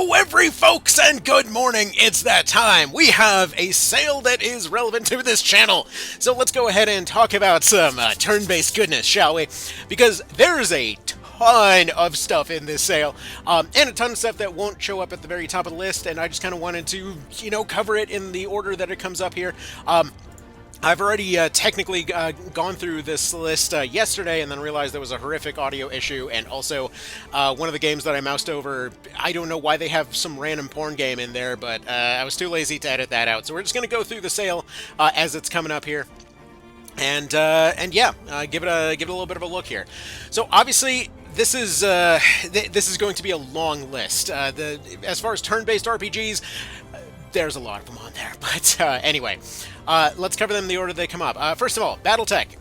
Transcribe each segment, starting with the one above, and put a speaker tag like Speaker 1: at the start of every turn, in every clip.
Speaker 1: Hello, every folks, and good morning. It's that time. We have a sale that is relevant to this channel. So let's go ahead and talk about some turn-based goodness, shall we? Because there's a ton of stuff in this sale, and a ton of stuff that won't show up at the very top of the list, and I just kind of wanted to, cover it in the order that it comes up here. I've already technically gone through this list yesterday and then realized there was a horrific audio issue, and also one of the games that I moused over, I don't know why they have some random porn game in there, but I was too lazy to edit that out. So we're just going to go through the sale as it's coming up here. And yeah, give it a little bit of a look here. So obviously, this is going to be a long list. As far as turn-based RPGs, there's a lot of them on there. But anyway, let's cover them in the order they come up. First of all, BattleTech.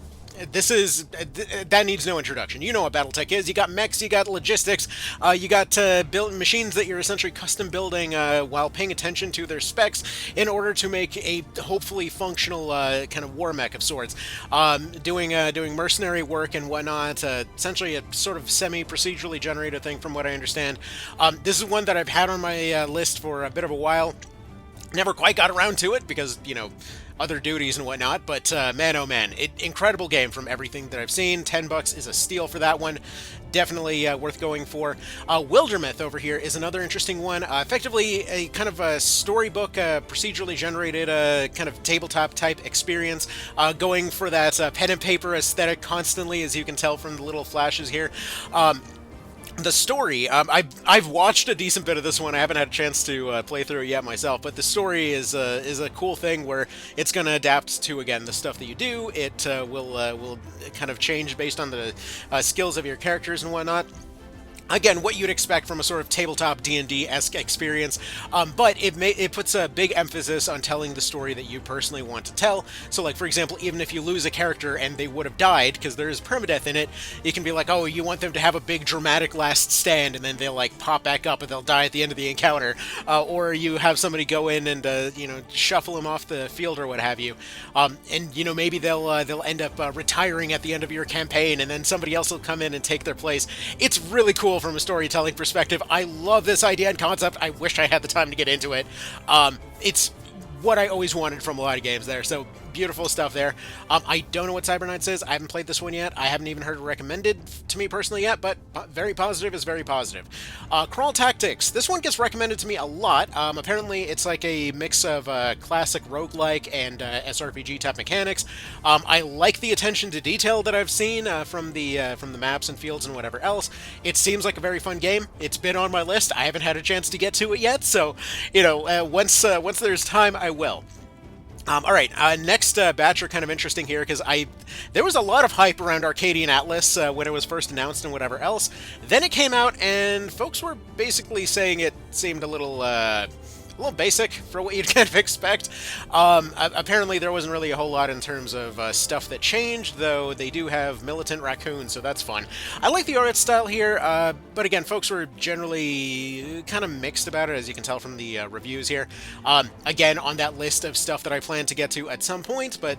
Speaker 1: That needs no introduction. You know what BattleTech is. You got mechs, you got logistics, you got built machines that you're essentially custom building while paying attention to their specs in order to make a hopefully functional kind of war mech of sorts. Doing mercenary work and whatnot. Essentially a sort of semi-procedurally generated thing, from what I understand. This is one that I've had on my list for a bit of a while. Never quite got around to it because, other duties and whatnot, but man, oh man, incredible game from everything that I've seen. $10 is a steal for that one. Definitely worth going for. Wildermyth over here is another interesting one. Effectively a kind of a storybook, procedurally generated kind of tabletop type experience, going for that pen and paper aesthetic constantly, as you can tell from the little flashes here. The story, I've watched a decent bit of this one. I haven't had a chance to play through it yet myself, but the story is a cool thing where it's going to adapt to, again, the stuff that you do. It will kind of change based on the skills of your characters and whatnot. Again, what you'd expect from a sort of tabletop D&D-esque experience, but it puts a big emphasis on telling the story that you personally want to tell. So, like, for example, even if you lose a character and they would have died, because there is permadeath in it, you can be like, oh, you want them to have a big dramatic last stand, and then they'll, like, pop back up and they'll die at the end of the encounter. Or you have somebody go in and, shuffle them off the field or what have you. And, maybe they'll end up retiring at the end of your campaign, and then somebody else will come in and take their place. It's really cool from a storytelling perspective. I love this idea and concept. I wish I had the time to get into it. It's what I always wanted from a lot of games there, so beautiful stuff there. I don't know what Cyberknights is. I haven't played this one yet. I haven't even heard it recommended to me personally yet, but very positive is very positive. Crawl Tactics. This one gets recommended to me a lot. Apparently, it's like a mix of classic roguelike and SRPG type mechanics. I like the attention to detail that I've seen from the maps and fields and whatever else. It seems like a very fun game. It's been on my list. I haven't had a chance to get to it yet, so once there's time, I will. All right, next batch are kind of interesting here because there was a lot of hype around Arcadian Atlas when it was first announced and whatever else. Then it came out and folks were basically saying it seemed a little basic for what you'd kind of expect. Apparently there wasn't really a whole lot in terms of stuff that changed, though they do have militant raccoons, so that's fun. I like the art style here, but again, folks were generally kind of mixed about it, as you can tell from the reviews here. Again, on that list of stuff that I plan to get to at some point, but,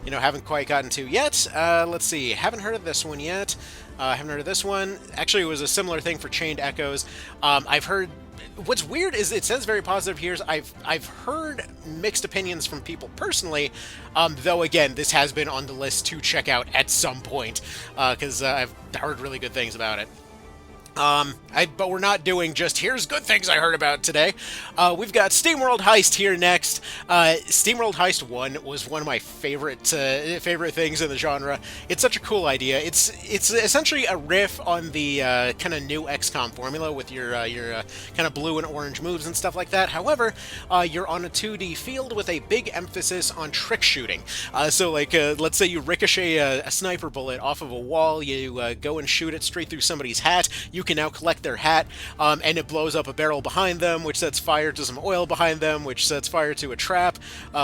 Speaker 1: haven't quite gotten to yet. Let's see, haven't heard of this one yet. Haven't heard of this one. Actually, it was a similar thing for Chained Echoes. I've heard... What's weird is it says very positive here. I've heard mixed opinions from people personally, though again, this has been on the list to check out at some point, because I've heard really good things about it. But we're not doing just here's good things I heard about today. We've got SteamWorld Heist here next. SteamWorld Heist 1 was one of my favorite things in the genre. It's such a cool idea. It's essentially a riff on the kind of new XCOM formula with your kind of blue and orange moves and stuff like that. However, you're on a 2D field with a big emphasis on trick shooting. So like, let's say you ricochet a sniper bullet off of a wall, you go and shoot it straight through somebody's hat. You can now collect their hat, and it blows up a barrel behind them, which sets fire to some oil behind them, which sets fire to a trap,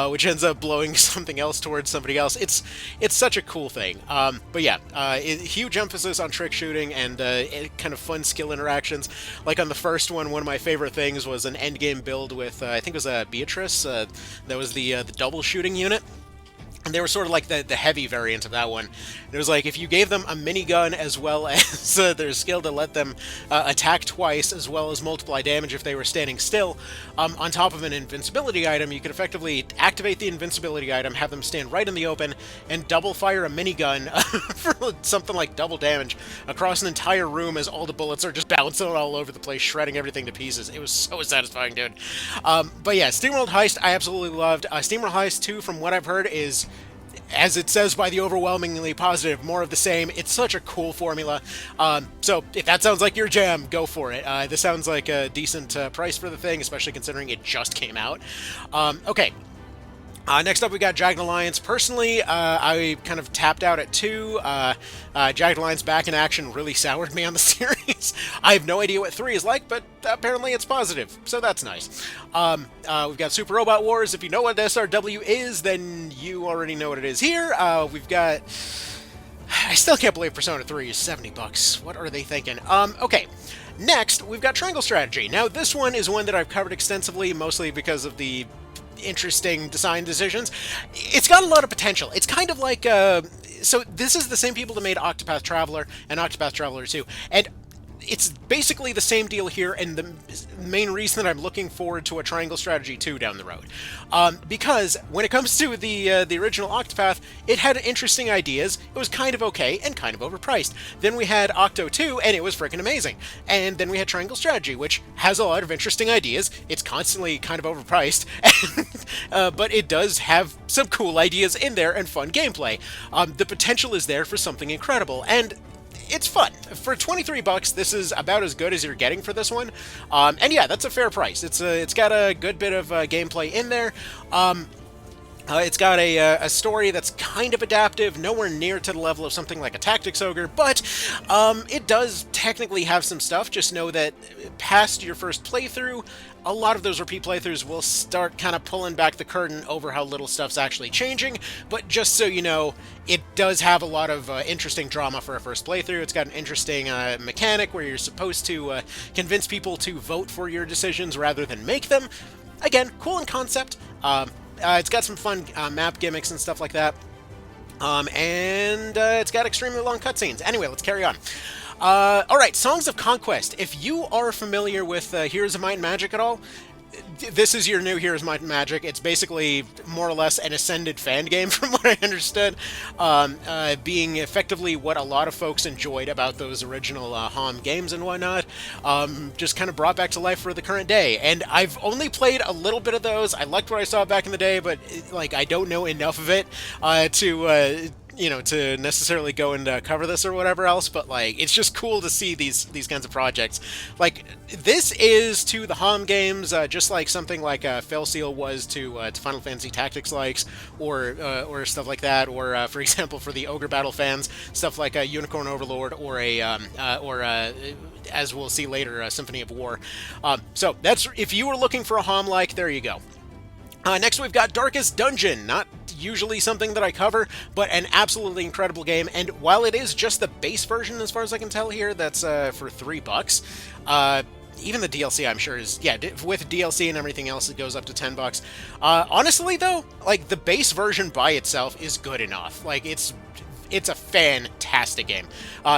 Speaker 1: which ends up blowing something else towards somebody else. It's such a cool thing. But yeah, huge emphasis on trick shooting and kind of fun skill interactions. Like on the first one of my favorite things was an endgame build with, I think it was Beatrice, that was the double shooting unit. and they were sort of like the heavy variant of that one. And it was like if you gave them a minigun as well as their skill to let them attack twice, as well as multiply damage if they were standing still, on top of an invincibility item, you could effectively activate the invincibility item, have them stand right in the open, and double fire a minigun for something like double damage across an entire room as all the bullets are just bouncing all over the place, shredding everything to pieces. It was so satisfying, dude. But yeah, SteamWorld Heist, I absolutely loved. SteamWorld Heist 2, from what I've heard, is, as it says by the overwhelmingly positive, more of the same. It's such a cool formula. So if that sounds like your jam, go for it. This sounds like a decent price for the thing, especially considering it just came out. Okay. Next up, we got Jagged Alliance. Personally, I kind of tapped out at 2. Jagged Alliance back in action really soured me on the series. I have no idea what 3 is like, but apparently it's positive, so that's nice. We've got Super Robot Wars. If you know what SRW is, then you already know what it is here. We've got... I still can't believe Persona 3 is $70. What are they thinking? Okay. Next, we've got Triangle Strategy. Now, this one is one that I've covered extensively, mostly because of the interesting design decisions. It's got a lot of potential. It's kind of like so this is the same people that made Octopath Traveler and Octopath Traveler 2, and it's basically the same deal here, and the main reason that I'm looking forward to a Triangle Strategy 2 down the road. Because when it comes to the original Octopath, it had interesting ideas, it was kind of okay, and kind of overpriced. Then we had Octo 2, and it was freaking amazing. And then we had Triangle Strategy, which has a lot of interesting ideas, it's constantly kind of overpriced, but it does have some cool ideas in there and fun gameplay. The potential is there for something incredible, and it's fun. For $23, this is about as good as you're getting for this one. And yeah, that's a fair price. It's got a good bit of gameplay in there. It's got a story that's kind of adaptive, nowhere near to the level of something like a Tactics Ogre, but it does technically have some stuff. Just know that past your first playthrough, a lot of those repeat playthroughs will start kind of pulling back the curtain over how little stuff's actually changing, but just so you know, it does have a lot of interesting drama for a first playthrough. It's got an interesting mechanic where you're supposed to convince people to vote for your decisions rather than make them. Again, cool in concept. It's got some fun map gimmicks and stuff like that. And it's got extremely long cutscenes. Anyway, let's carry on. Alright, Songs of Conquest. If you are familiar with Heroes of Might and Magic at all, this is your new Heroes of Might and Magic. It's basically more or less an Ascended fan game, from what I understood, being effectively what a lot of folks enjoyed about those original HOM games and whatnot, just kind of brought back to life for the current day. And I've only played a little bit of those. I liked what I saw back in the day, but like I don't know enough of it to necessarily go and cover this or whatever else, but like it's just cool to see these kinds of projects. Like this is to the HOM games, just like something like Failseal was to Final Fantasy Tactics likes, or stuff like that, or for example for the Ogre Battle fans, stuff like a Unicorn Overlord or as we'll see later, Symphony of War. So that's, if you were looking for a HOM like, there you go. Next we've got Darkest Dungeon, not usually something that I cover, but an absolutely incredible game, and while it is just the base version as far as I can tell here, that's for $3, even the DLC I'm sure is, yeah, with DLC and everything else it goes up to $10. Honestly though, like the base version by itself is good enough. Like it's a fantastic game.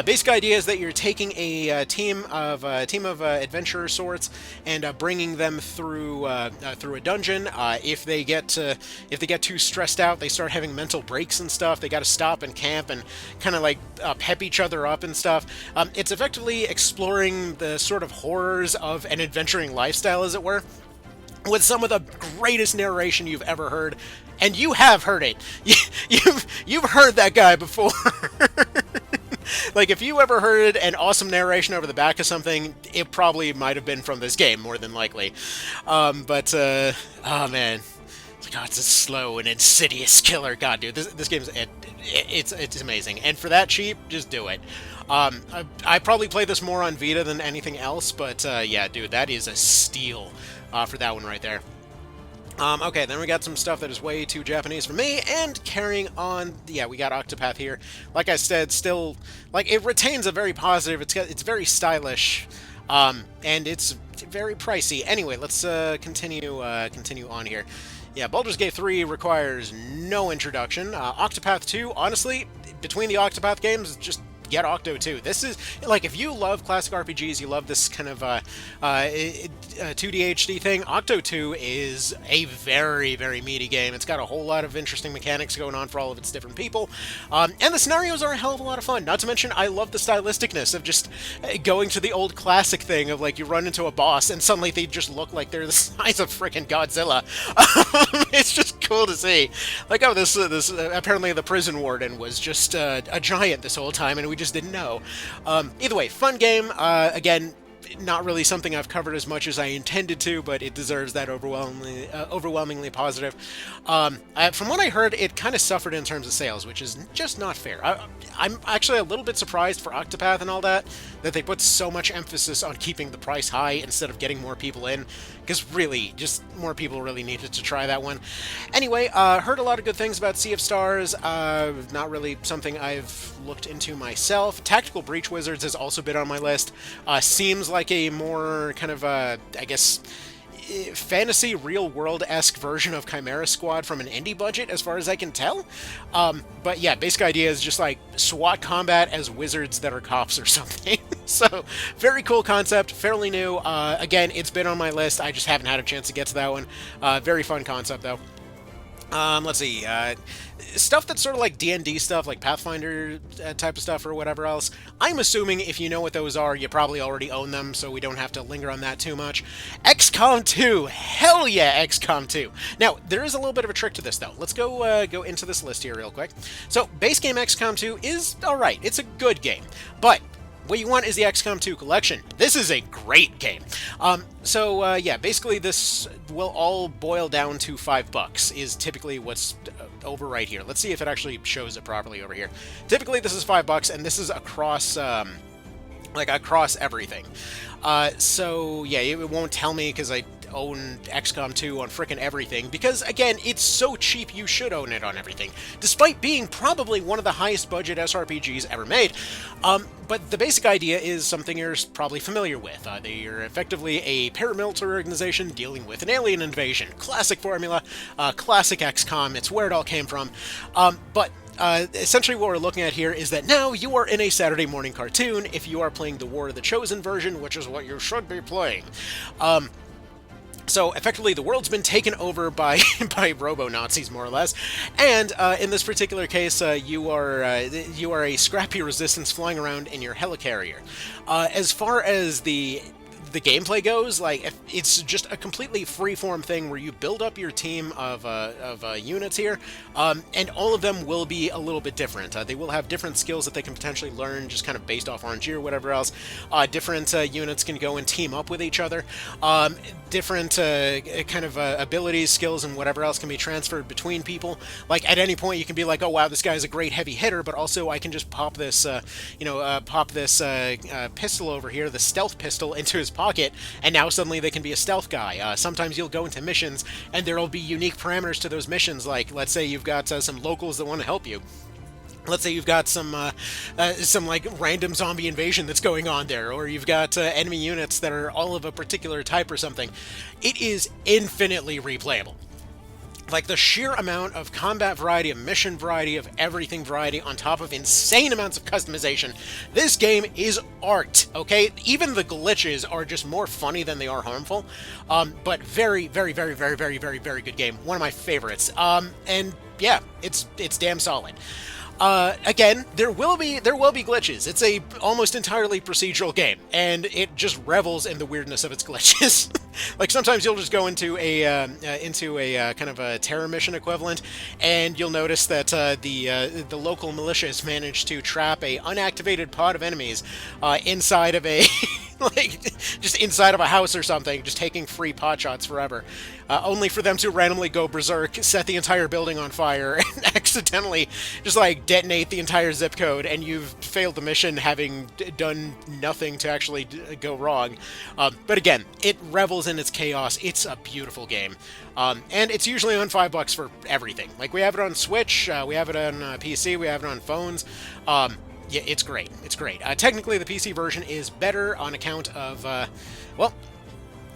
Speaker 1: Basic idea is that you're taking a team of adventurer sorts and bringing them through a dungeon. If they get too stressed out, they start having mental breaks and stuff. They got to stop and camp and kind of like pep each other up and stuff. It's effectively exploring the sort of horrors of an adventuring lifestyle, as it were, with some of the greatest narration you've ever heard. And you have heard it. You've heard that guy before. Like, if you ever heard an awesome narration over the back of something, it probably might have been from this game, more than likely. Oh man. God, it's a slow and insidious killer. God, dude, this game is it's amazing. And for that cheap, just do it. I probably play this more on Vita than anything else, but yeah, dude, that is a steal for that one right there. Okay, then we got some stuff that is way too Japanese for me, and carrying on, yeah, we got Octopath here. Like I said, still, like, it retains a very positive, it's very stylish, and it's very pricey. Anyway, let's continue on here. Yeah, Baldur's Gate 3 requires no introduction. Octopath 2, honestly, between the Octopath games, just get Octo 2. This is, like, if you love classic RPGs, you love this kind of 2D HD thing, Octo 2 is a very, very meaty game. It's got a whole lot of interesting mechanics going on for all of its different people. And the scenarios are a hell of a lot of fun. Not to mention, I love the stylisticness of just going to the old classic thing of, like, you run into a boss and suddenly they just look like they're the size of freaking Godzilla. It's just cool to see. Like, oh, this apparently the prison warden was just a giant this whole time and we just didn't know. Either way, fun game. Again, not really something I've covered as much as I intended to, but it deserves that overwhelmingly positive. From what I heard, it kind of suffered in terms of sales, which is just not fair. I'm actually a little bit surprised for Octopath and all that they put so much emphasis on keeping the price high instead of getting more people in, because really, just more people really needed to try that one. Anyway, heard a lot of good things about Sea of Stars. Not really something I've looked into myself. Tactical Breach Wizards has also been on my list. Seems like a more kind of, I guess, fantasy real-world-esque version of Chimera Squad from an indie budget, as far as I can tell. But yeah, basic idea is just like SWAT combat as wizards that are cops or something. So, very cool concept, fairly new. Again, it's been on my list, I just haven't had a chance to get to that one. Very fun concept, though. Let's see, stuff that's sort of like D&D stuff, like Pathfinder type of stuff or whatever else. I'm assuming if you know what those are, you probably already own them, so we don't have to linger on that too much. XCOM 2! Hell yeah, XCOM 2! Now, there is a little bit of a trick to this, though. Let's go into this list here real quick. So, base game XCOM 2 is alright. It's a good game. But what you want is the XCOM 2 collection. This is a great game. Yeah, basically this will all boil down to $5, is typically what's over right here. Let's see if it actually shows it properly over here. Typically this is $5, and this is across, across everything. So yeah, it won't tell me because I own XCOM 2 on frickin' everything, because again, it's so cheap you should own it on everything, despite being probably one of the highest budget SRPGs ever made. But the basic idea is something you're probably familiar with. They're effectively a paramilitary organization dealing with an alien invasion. Classic formula, classic XCOM, it's where it all came from. Essentially what we're looking at here is that now you are in a Saturday morning cartoon if you are playing the War of the Chosen version, which is what you should be playing. So, effectively, the world's been taken over by robo-Nazis, more or less, and in this particular case, you are a scrappy resistance flying around in your helicarrier. As far as the gameplay goes, like, it's just a completely free-form thing where you build up your team of units here, and all of them will be a little bit different. They will have different skills that they can potentially learn, just kind of based off RNG or whatever else. Different units can go and team up with each other. Different abilities, skills, and whatever else can be transferred between people. Like, at any point, you can be like, oh wow, this guy's a great heavy hitter, but also I can just pop this, pistol over here, the stealth pistol, into his pocket, and now suddenly they can be a stealth guy. Sometimes you'll go into missions, and there'll be unique parameters to those missions, like, let's say you've got some locals that want to help you. Let's say you've got some like random zombie invasion that's going on there, or you've got enemy units that are all of a particular type or something. It is infinitely replayable. Like, the sheer amount of combat variety, of mission variety, of everything variety, on top of insane amounts of customization. This game is art, okay? Even the glitches are just more funny than they are harmful. But very, very, very, very, very, very, very good game. One of my favorites. And yeah, it's damn solid. Again, there will be glitches. It's a almost entirely procedural game, and it just revels in the weirdness of its glitches. Like, sometimes you'll just go into a kind of a terror mission equivalent, and you'll notice that the local militias managed to trap a unactivated pod of enemies inside of a just inside of a house or something, just taking free pot shots forever, only for them to randomly go berserk, set the entire building on fire, and accidentally just like detonate the entire zip code, and you've failed the mission having done nothing to actually go wrong. But again, it revels in its chaos. It's a beautiful game. And it's usually on $5 for everything. Like, we have it on Switch, we have it on PC, we have it on phones. Yeah, it's great. It's great. Technically, the PC version is better on account of,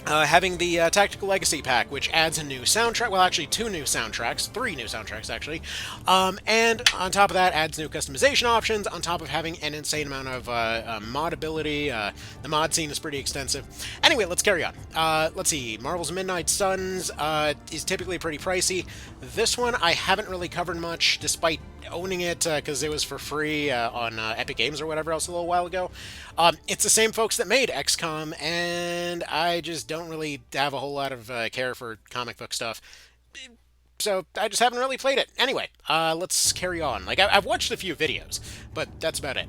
Speaker 1: having the Tactical Legacy Pack, which adds a new soundtrack. Well, actually, 2 new soundtracks, 3 new soundtracks actually, and on top of that, adds new customization options. On top of having an insane amount of modability, the mod scene is pretty extensive. Anyway, let's carry on. Let's see. Marvel's Midnight Suns is typically pretty pricey. This one I haven't really covered much, despite owning it because it was for free on Epic Games or whatever else a little while ago. It's the same folks that made XCOM, and I just don't really have a whole lot of care for comic book stuff. So I just haven't really played it. Anyway, let's carry on. Like, I've watched a few videos, but that's about it.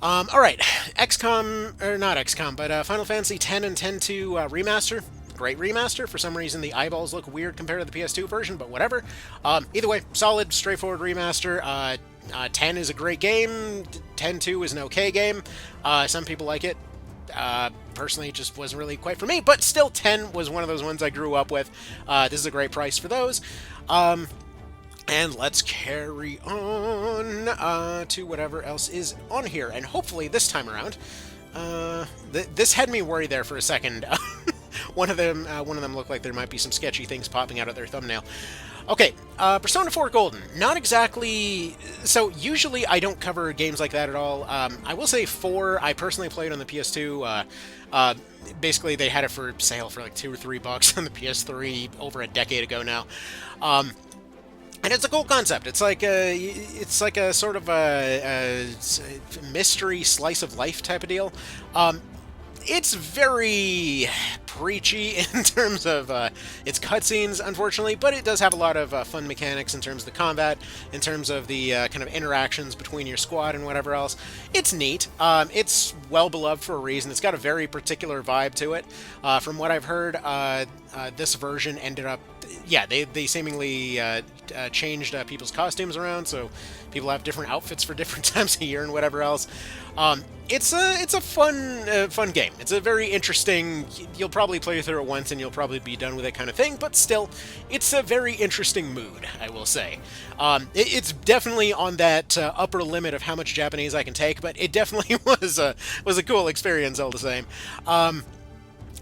Speaker 1: All right, XCOM, or not XCOM, but Final Fantasy X and X-2 Remaster. Great remaster. For some reason, the eyeballs look weird compared to the PS2 version, but whatever. Either way, solid, straightforward remaster. 10 is a great game. 10-2 is an okay game. Some people like it. Personally, it just wasn't really quite for me, but still 10 was one of those ones I grew up with. This is a great price for those. And let's carry on to whatever else is on here. And hopefully this time around, this had me worried there for a second. One of them looked like there might be some sketchy things popping out of their thumbnail. Okay, Persona 4 Golden. Not exactly... So, usually I don't cover games like that at all. I will say 4, I personally played on the PS2. Basically, they had it for sale for like $2 or $3 on the PS3 over a decade ago now. And it's a cool concept. It's like a sort of a mystery slice of life type of deal. It's very preachy in terms of its cutscenes, unfortunately, but it does have a lot of fun mechanics in terms of the combat, in terms of the kind of interactions between your squad and whatever else. It's neat. It's well beloved for a reason. It's got a very particular vibe to it. From what I've heard, this version ended up... Yeah, they seemingly changed people's costumes around, so people have different outfits for different times of year and whatever else. It's a fun game. It's a very interesting... You'll probably play through it once and you'll probably be done with it kind of thing, but still, it's a very interesting mood, I will say. It's definitely on that upper limit of how much Japanese I can take, but it definitely was a cool experience all the same.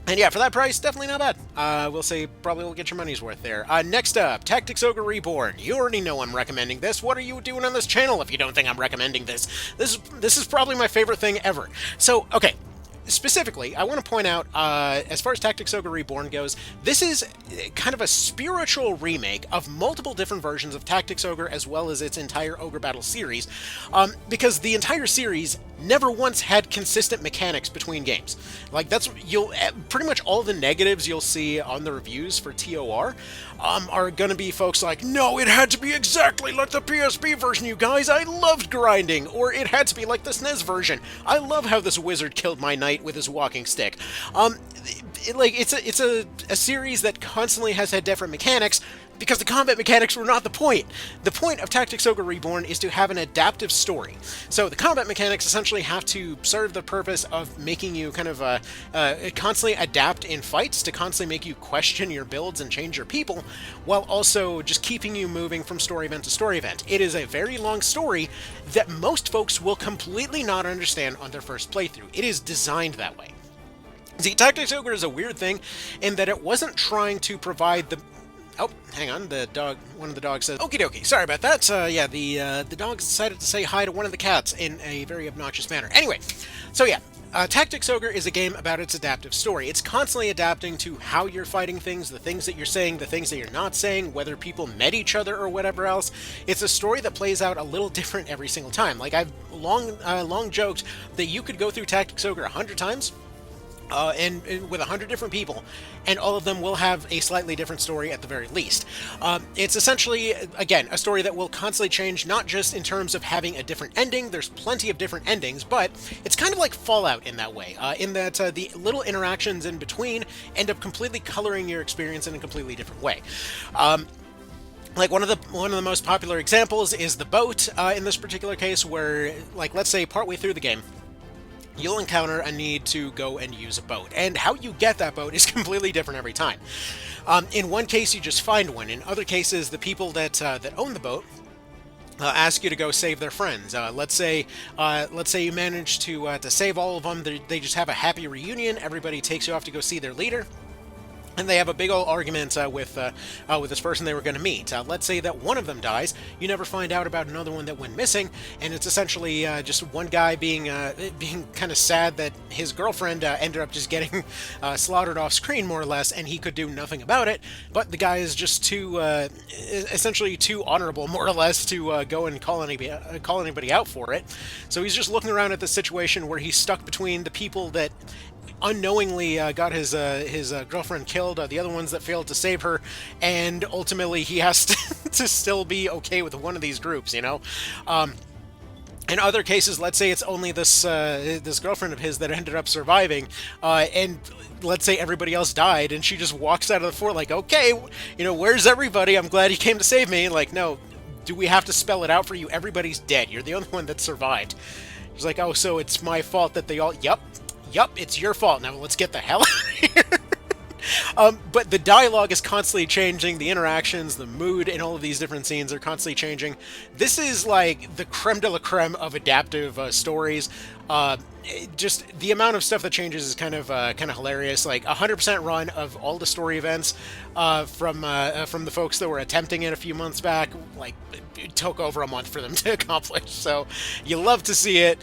Speaker 1: And yeah, for that price, definitely not bad. We'll say probably will get your money's worth there. Next up, Tactics Ogre Reborn. You already know I'm recommending this. What are you doing on this channel if you don't think I'm recommending this? This is probably my favorite thing ever. So, okay. Specifically, I want to point out, as far as Tactics Ogre Reborn goes, this is kind of a spiritual remake of multiple different versions of Tactics Ogre as well as its entire Ogre Battle series, because the entire series never once had consistent mechanics between games. Like, that's... pretty much all the negatives you'll see on the reviews for TOR are gonna be folks like, no, it had to be exactly like the PSP version, you guys, I loved grinding, or it had to be like the SNES version, I love how this wizard killed my knight with his walking stick. It's a series that constantly has had different mechanics, because the combat mechanics were not the point. The point of Tactics Ogre Reborn is to have an adaptive story. So the combat mechanics essentially have to serve the purpose of making you kind of constantly adapt in fights, to constantly make you question your builds and change your people, while also just keeping you moving from story event to story event. It is a very long story that most folks will completely not understand on their first playthrough. It is designed that way. See, Tactics Ogre is a weird thing in that it wasn't trying to provide the... Oh, hang on, one of the dogs says, okie dokie, sorry about that. Yeah, the dogs decided to say hi to one of the cats in a very obnoxious manner. Anyway, so yeah, Tactics Ogre is a game about its adaptive story. It's constantly adapting to how you're fighting things, the things that you're saying, the things that you're not saying, whether people met each other or whatever else. It's a story that plays out a little different every single time. Like, I've long joked that you could go through Tactics Ogre 100 times, and with 100 different people, and all of them will have a slightly different story at the very least. It's essentially, again, a story that will constantly change, not just in terms of having a different ending. There's plenty of different endings, but it's kind of like Fallout in that way, in that the little interactions in between end up completely coloring your experience in a completely different way. Like, one of the most popular examples is the boat, in this particular case, where, like, let's say partway through the game, you'll encounter a need to go and use a boat, and how you get that boat is completely different every time. In one case, you just find one. In other cases, the people that own the boat ask you to go save their friends. Let's say you manage to save all of them. They just have a happy reunion. Everybody takes you off to go see their leader. and they have a big old argument with this person they were going to meet. Let's say that one of them dies. You never find out about another one that went missing, and it's essentially just one guy being kind of sad that his girlfriend ended up just getting slaughtered off screen, more or less, and he could do nothing about it. But the guy is just too essentially too honorable, more or less, to go and call anybody out for it. So he's just looking around at the situation where he's stuck between the people that unknowingly got his girlfriend killed, the other ones that failed to save her, and ultimately he has to still be okay with one of these groups, you know? In other cases, let's say it's only this girlfriend of his that ended up surviving, and let's say everybody else died, and she just walks out of the fort like, okay, you know, where's everybody? I'm glad you came to save me. Like, no, do we have to spell it out for you? Everybody's dead. You're the only one that survived. She's like, oh, so it's my fault that they all... Yup, it's your fault. Now let's get the hell out of here. But the dialogue is constantly changing, the interactions, the mood in all of these different scenes are constantly changing. This is like the creme de la creme of adaptive stories. Just the amount of stuff that changes is kind of hilarious. Like 100% run of all the story events from the folks that were attempting it a few months back. Like, it took over a month for them to accomplish. So you love to see it.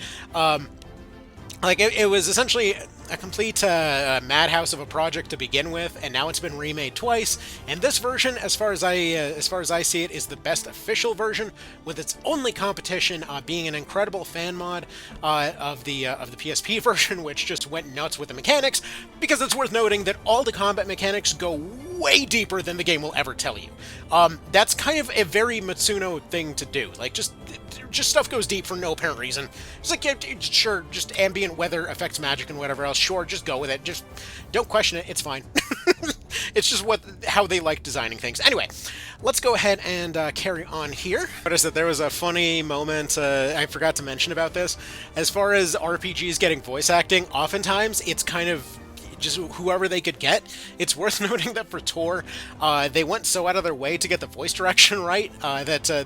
Speaker 1: Like, it was essentially a complete madhouse of a project to begin with, and now it's been remade twice. And this version, as far as I see it, is the best official version, with its only competition being an incredible fan mod of the PSP version, which just went nuts with the mechanics. Because it's worth noting that all the combat mechanics go way deeper than the game will ever tell you. That's kind of a very Matsuno thing to do. Like, just stuff goes deep for no apparent reason. It's like, yeah, sure, just ambient weather affects magic and whatever else. Sure, just go with it. Just don't question it. It's fine. It's just how they like designing things. Anyway, let's go ahead and carry on here. Notice that there was a funny moment I forgot to mention about this. As far as RPGs getting voice acting, oftentimes it's kind of just whoever they could get. It's worth noting that for Tor, they went so out of their way to get the voice direction right that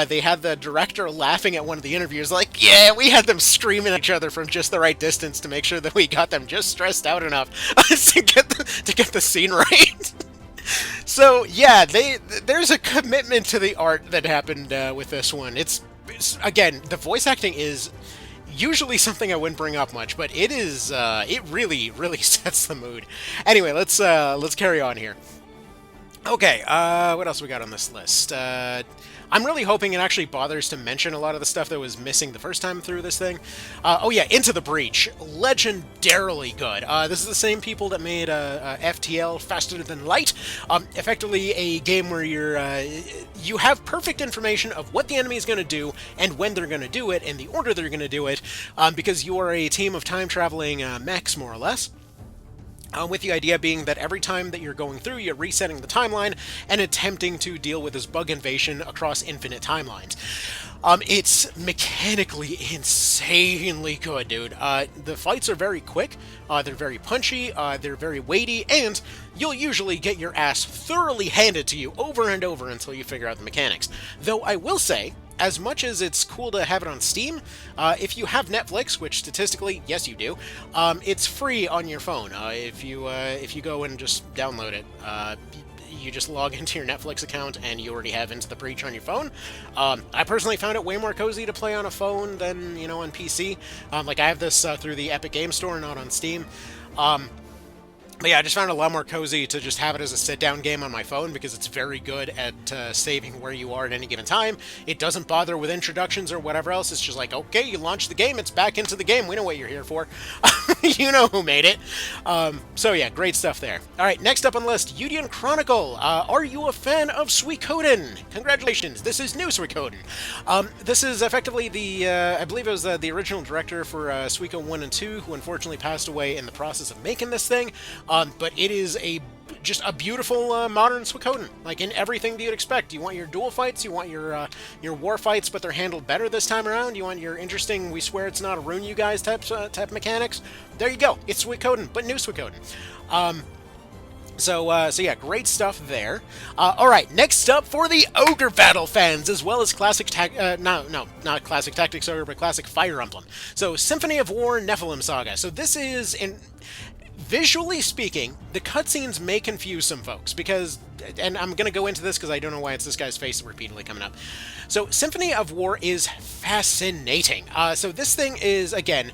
Speaker 1: they had the director laughing at one of the interviews like, yeah, we had them screaming at each other from just the right distance to make sure that we got them just stressed out enough to get the scene right. So yeah, there's a commitment to the art that happened with this one. It's again, the voice acting is usually something I wouldn't bring up much, but it is it really sets the mood. Anyway, let's carry on here. Okay, what else we got on this list? I'm really hoping it actually bothers to mention a lot of the stuff that was missing the first time through this thing. Oh yeah, Into the Breach. Legendarily good. This is the same people that made FTL, Faster Than Light. Effectively a game where you have perfect information of what the enemy is going to do and when they're going to do it and the order they're going to do it, because you are a team of time-traveling mechs, more or less. With the idea being that every time that you're going through, you're resetting the timeline and attempting to deal with this bug invasion across infinite timelines. It's mechanically insanely good, dude. The fights are very quick, they're very punchy, they're very weighty, and you'll usually get your ass thoroughly handed to you over and over until you figure out the mechanics. Though I will say, as much as it's cool to have it on Steam, if you have Netflix, which statistically, yes you do, it's free on your phone. If you go and just download it, you just log into your Netflix account and you already have Into the Breach on your phone. I personally found it way more cozy to play on a phone than, you know, on PC. Like, I have this through the Epic Game Store, not on Steam. But yeah, I just found it a lot more cozy to just have it as a sit-down game on my phone because it's very good at saving where you are at any given time. It doesn't bother with introductions or whatever else. It's just like, okay, you launch the game, it's back into the game. We know what you're here for. You know who made it. So yeah, great stuff there. All right, next up on the list, Yudian Chronicle. Are you a fan of Suikoden? Congratulations, this is new Suikoden. This is effectively the, I believe it was the original director for Suiko 1 and 2, who unfortunately passed away in the process of making this thing. But it is just a beautiful modern Suikoden, like in everything that you'd expect. You want your duel fights, you want your war fights, but they're handled better this time around. You want your interesting, we swear it's not a ruin you guys type mechanics. There you go, it's Suikoden, but new Suikoden. So yeah, great stuff there. Alright, next up for the Ogre Battle fans, as well as classic not classic Tactics Ogre, but classic Fire Emblem. So, Symphony of War Nephilim Saga. So this visually speaking, the cutscenes may confuse some folks because, and I'm going to go into this because I don't know why it's this guy's face repeatedly coming up. So, Symphony of War is fascinating. So this thing is, again,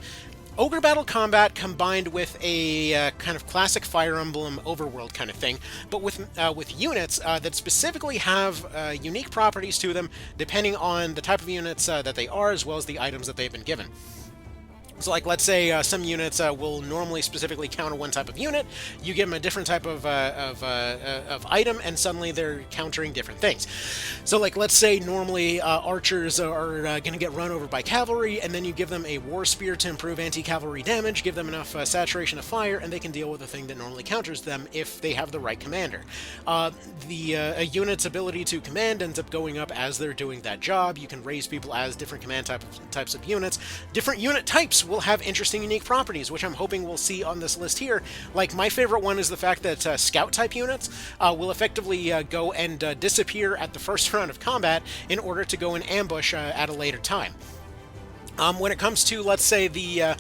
Speaker 1: ogre battle combat combined with a kind of classic Fire Emblem overworld kind of thing, but with units that specifically have unique properties to them, depending on the type of units that they are, as well as the items that they've been given. So, like, let's say some units will normally specifically counter one type of unit. You give them a different type of item, and suddenly they're countering different things. So, like, let's say normally archers are going to get run over by cavalry, and then you give them a war spear to improve anti-cavalry damage, give them enough saturation of fire, and they can deal with a thing that normally counters them if they have the right commander. A unit's ability to command ends up going up as they're doing that job. You can raise people as different command types of units. Different unit types will have interesting, unique properties, which I'm hoping we'll see on this list here. Like, my favorite one is the fact that scout-type units will effectively go and disappear at the first round of combat in order to go and ambush at a later time. When it comes to, let's say, what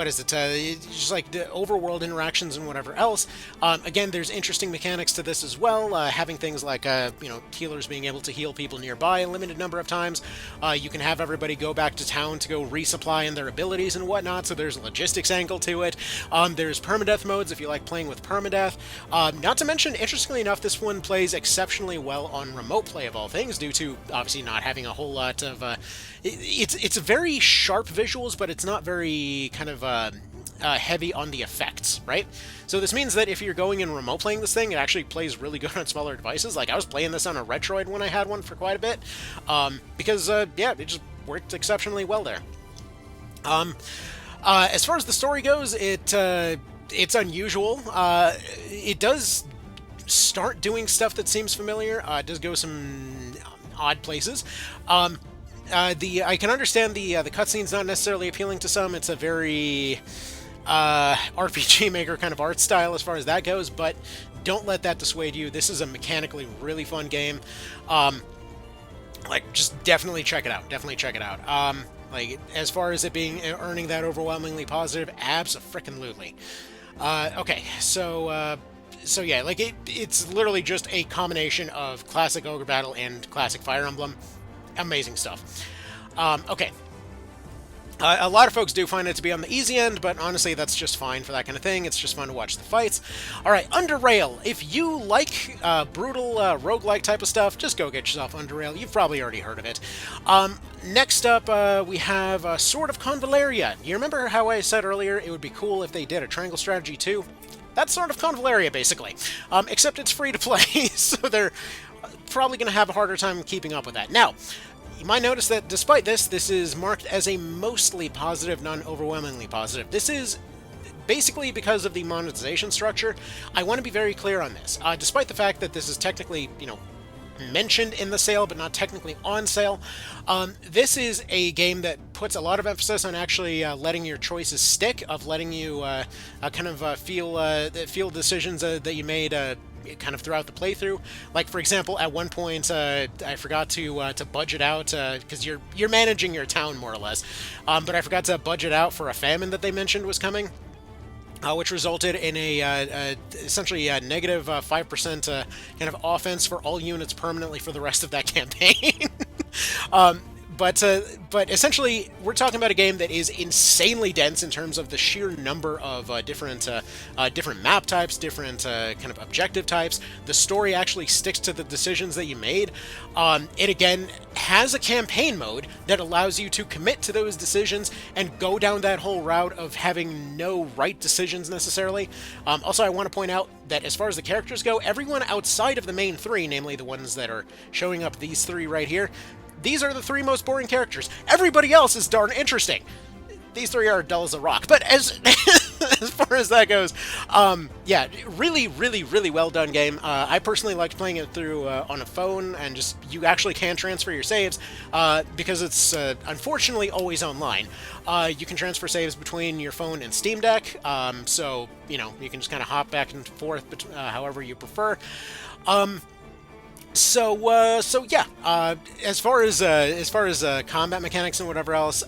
Speaker 1: is it, just like the overworld interactions and whatever else, again, there's interesting mechanics to this as well, having things like, healers being able to heal people nearby a limited number of times. You can have everybody go back to town to go resupply in their abilities and whatnot, so there's a logistics angle to it. There's permadeath modes if you like playing with permadeath. Not to mention, interestingly enough, this one plays exceptionally well on remote play of all things, due to, obviously, not having a whole lot of it's very sharp visuals, but it's not very kind of heavy on the effects, right? So this means that if you're going and remote playing this thing, it actually plays really good on smaller devices. Like, I was playing this on a Retroid when I had one for quite a bit, because yeah, it just worked exceptionally well there. As far as the story goes, it's unusual. It does start doing stuff that seems familiar. It does go some odd places. I can understand the cutscene's not necessarily appealing to some. It's a very RPG Maker kind of art style as far as that goes, but don't let that dissuade you. This is a mechanically really fun game. Like, just definitely check it out. Definitely check it out. Like, as far as it being earning that overwhelmingly positive, abso-frickin-lutely. Okay, so yeah, like, it's literally just a combination of classic Ogre Battle and classic Fire Emblem. Amazing stuff. Okay. A lot of folks do find it to be on the easy end, but honestly, that's just fine for that kind of thing. It's just fun to watch the fights. Alright, Underrail. If you like brutal roguelike type of stuff, just go get yourself Underrail. You've probably already heard of it. Next up, we have Sword of Convaleria. You remember how I said earlier it would be cool if they did a Triangle Strategy 2? That's Sword of Convaleria, basically. Except it's free to play, so they're probably going to have a harder time keeping up with that. Now, you might notice that despite this is marked as a mostly positive, non-overwhelmingly positive. This is basically because of the monetization structure. I want to be very clear on this. Despite the fact that this is technically, mentioned in the sale, but not technically on sale, this is a game that puts a lot of emphasis on actually letting your choices stick, of letting you kind of feel decisions that you made kind of throughout the playthrough. Like, for example, at one point, I forgot to budget out, because you're managing your town, more or less, but I forgot to budget out for a famine that they mentioned was coming, which resulted in essentially a negative 5% kind of offense for all units permanently for the rest of that campaign. But essentially, we're talking about a game that is insanely dense in terms of the sheer number of different map types, different kind of objective types. The story actually sticks to the decisions that you made. It, again, has a campaign mode that allows you to commit to those decisions and go down that whole route of having no right decisions necessarily. Also, I want to point out that as far as the characters go, everyone outside of the main three, namely the ones that are showing up, these three right here, these are the three most boring characters. Everybody else is darn interesting. These three are dull as a rock. But as as far as that goes, yeah, really, really, really well done game. I personally liked playing it through on a phone, and just, you actually can transfer your saves, because it's unfortunately always online. You can transfer saves between your phone and Steam Deck, so, you can just kind of hop back and forth however you prefer. So yeah, as far as combat mechanics and whatever else,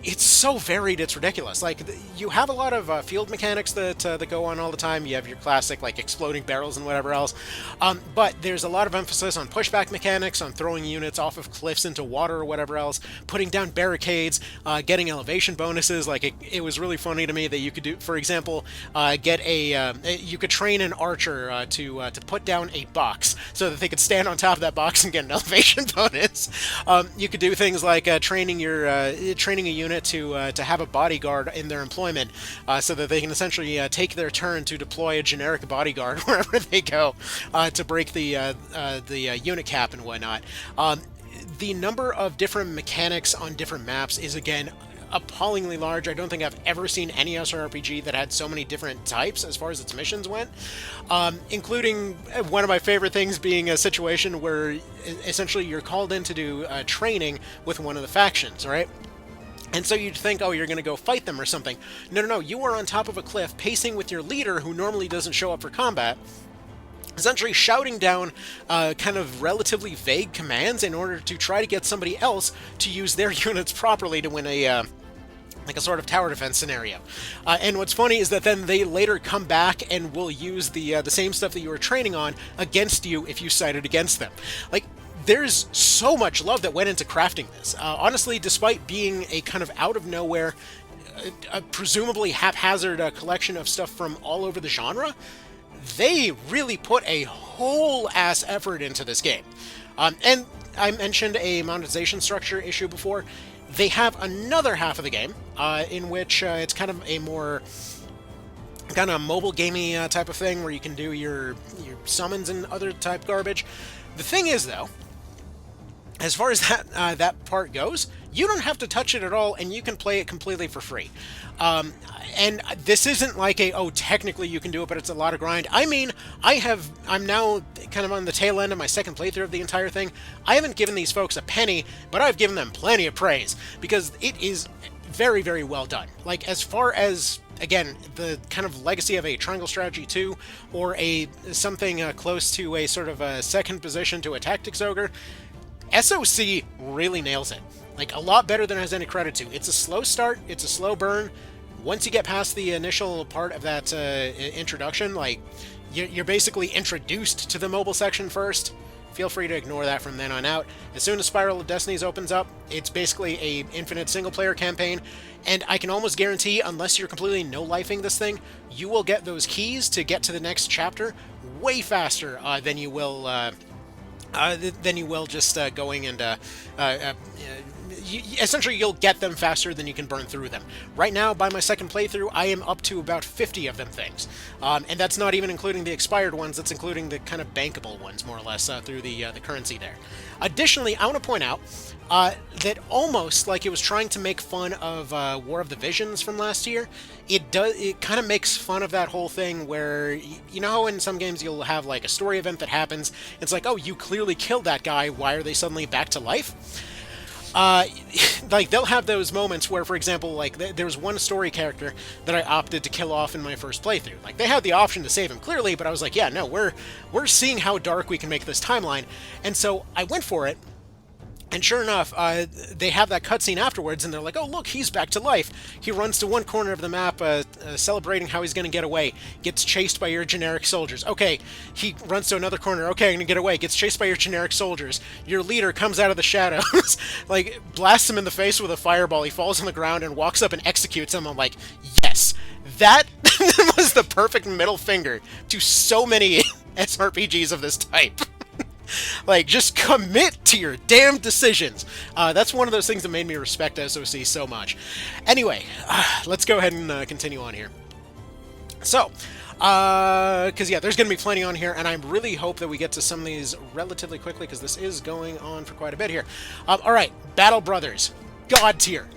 Speaker 1: it's so varied, it's ridiculous. Like, you have a lot of field mechanics that go on all the time. You have your classic, like, exploding barrels and whatever else. But there's a lot of emphasis on pushback mechanics, on throwing units off of cliffs into water or whatever else, putting down barricades, getting elevation bonuses. Like, it was really funny to me that you could do, for example, you could train an archer to put down a box so that they could stand on top of that box and get an elevation bonus. You could do things like training a unit to have a bodyguard in their employment, so that they can essentially take their turn to deploy a generic bodyguard wherever they go, to break the unit cap and whatnot. The number of different mechanics on different maps is, again, appallingly large. I don't think I've ever seen any SRPG that had so many different types as far as its missions went, including one of my favorite things being a situation where essentially you're called in to do training with one of the factions, right? And so you'd think, oh, you're going to go fight them or something. No, you are on top of a cliff, pacing with your leader, who normally doesn't show up for combat, essentially shouting down kind of relatively vague commands in order to try to get somebody else to use their units properly to win a sort of tower defense scenario. And what's funny is that then they later come back and will use the same stuff that you were training on against you if you sided against them. Like, there's so much love that went into crafting this. Honestly, despite being a kind of out-of-nowhere, presumably haphazard collection of stuff from all over the genre, they really put a whole-ass effort into this game. And I mentioned a monetization structure issue before. They have another half of the game, in which it's kind of a more kind of mobile gamey type of thing, where you can do your summons and other type garbage. The thing is, though, as far as that part goes, you don't have to touch it at all, and you can play it completely for free. And this isn't like technically you can do it, but it's a lot of grind. I mean, I'm now kind of on the tail end of my second playthrough of the entire thing. I haven't given these folks a penny, but I've given them plenty of praise, because it is very, very well done. Like, as far as, again, the kind of legacy of a Triangle Strategy 2, or something close to a sort of a second position to a Tactics Ogre, SOC really nails it. Like, a lot better than it has any credit to. It's a slow start, it's a slow burn. Once you get past the initial part of that introduction, like, you're basically introduced to the mobile section first. Feel free to ignore that from then on out. As soon as Spiral of Destinies opens up, it's basically a infinite single-player campaign, and I can almost guarantee, unless you're completely no-lifing this thing, you will get those keys to get to the next chapter way faster than you will just going and essentially you'll get them faster than you can burn through them. Right now, by my second playthrough, I am up to about 50 of them things, and that's not even including the expired ones. That's including the kind of bankable ones, more or less, through the currency there. Additionally, I want to point out that almost like it was trying to make fun of War of the Visions from last year, it kind of makes fun of that whole thing where, you know how in some games you'll have like a story event that happens, it's like, oh, you clearly killed that guy, why are they suddenly back to life? Like, they'll have those moments where, for example, like, there was one story character that I opted to kill off in my first playthrough. Like, they had the option to save him, clearly, but I was like, yeah, no, we're seeing how dark we can make this timeline, and so I went for it. And sure enough, they have that cutscene afterwards, and they're like, oh, look, he's back to life. He runs to one corner of the map, celebrating how he's going to get away. Gets chased by your generic soldiers. Okay, he runs to another corner. Okay, I'm going to get away. Gets chased by your generic soldiers. Your leader comes out of the shadows, like, blasts him in the face with a fireball. He falls on the ground and walks up and executes him. I'm like, yes, that was the perfect middle finger to so many SRPGs of this type. Like, just commit to your damn decisions. That's one of those things that made me respect SOC so much. Anyway, let's go ahead and continue on here. So, because, yeah, there's going to be plenty on here, and I really hope that we get to some of these relatively quickly, because this is going on for quite a bit here. Alright, Battle Brothers. God tier.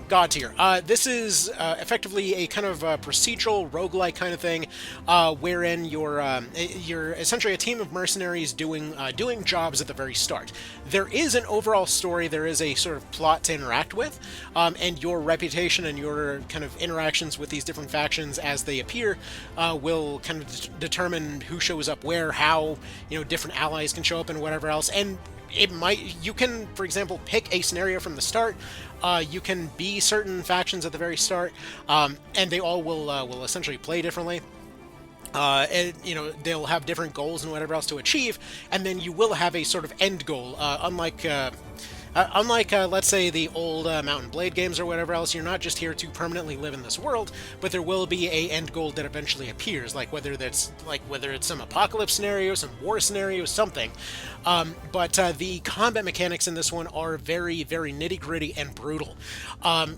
Speaker 1: This is effectively a kind of procedural roguelike kind of thing, wherein you're essentially a team of mercenaries doing jobs at the very start. There is an overall story, there is a sort of plot to interact with, and your reputation and your kind of interactions with these different factions as they appear will kind of determine who shows up where, how, different allies can show up and whatever else. And you can, for example, pick a scenario from the start. You can be certain factions at the very start, and they all will essentially play differently. And they'll have different goals and whatever else to achieve, and then you will have a sort of end goal. Unlike, let's say, the old Mountain Blade games or whatever else, you're not just here to permanently live in this world, but there will be a end goal that eventually appears, whether it's some apocalypse scenario, some war scenario, something. But the combat mechanics in this one are very, very nitty-gritty and brutal.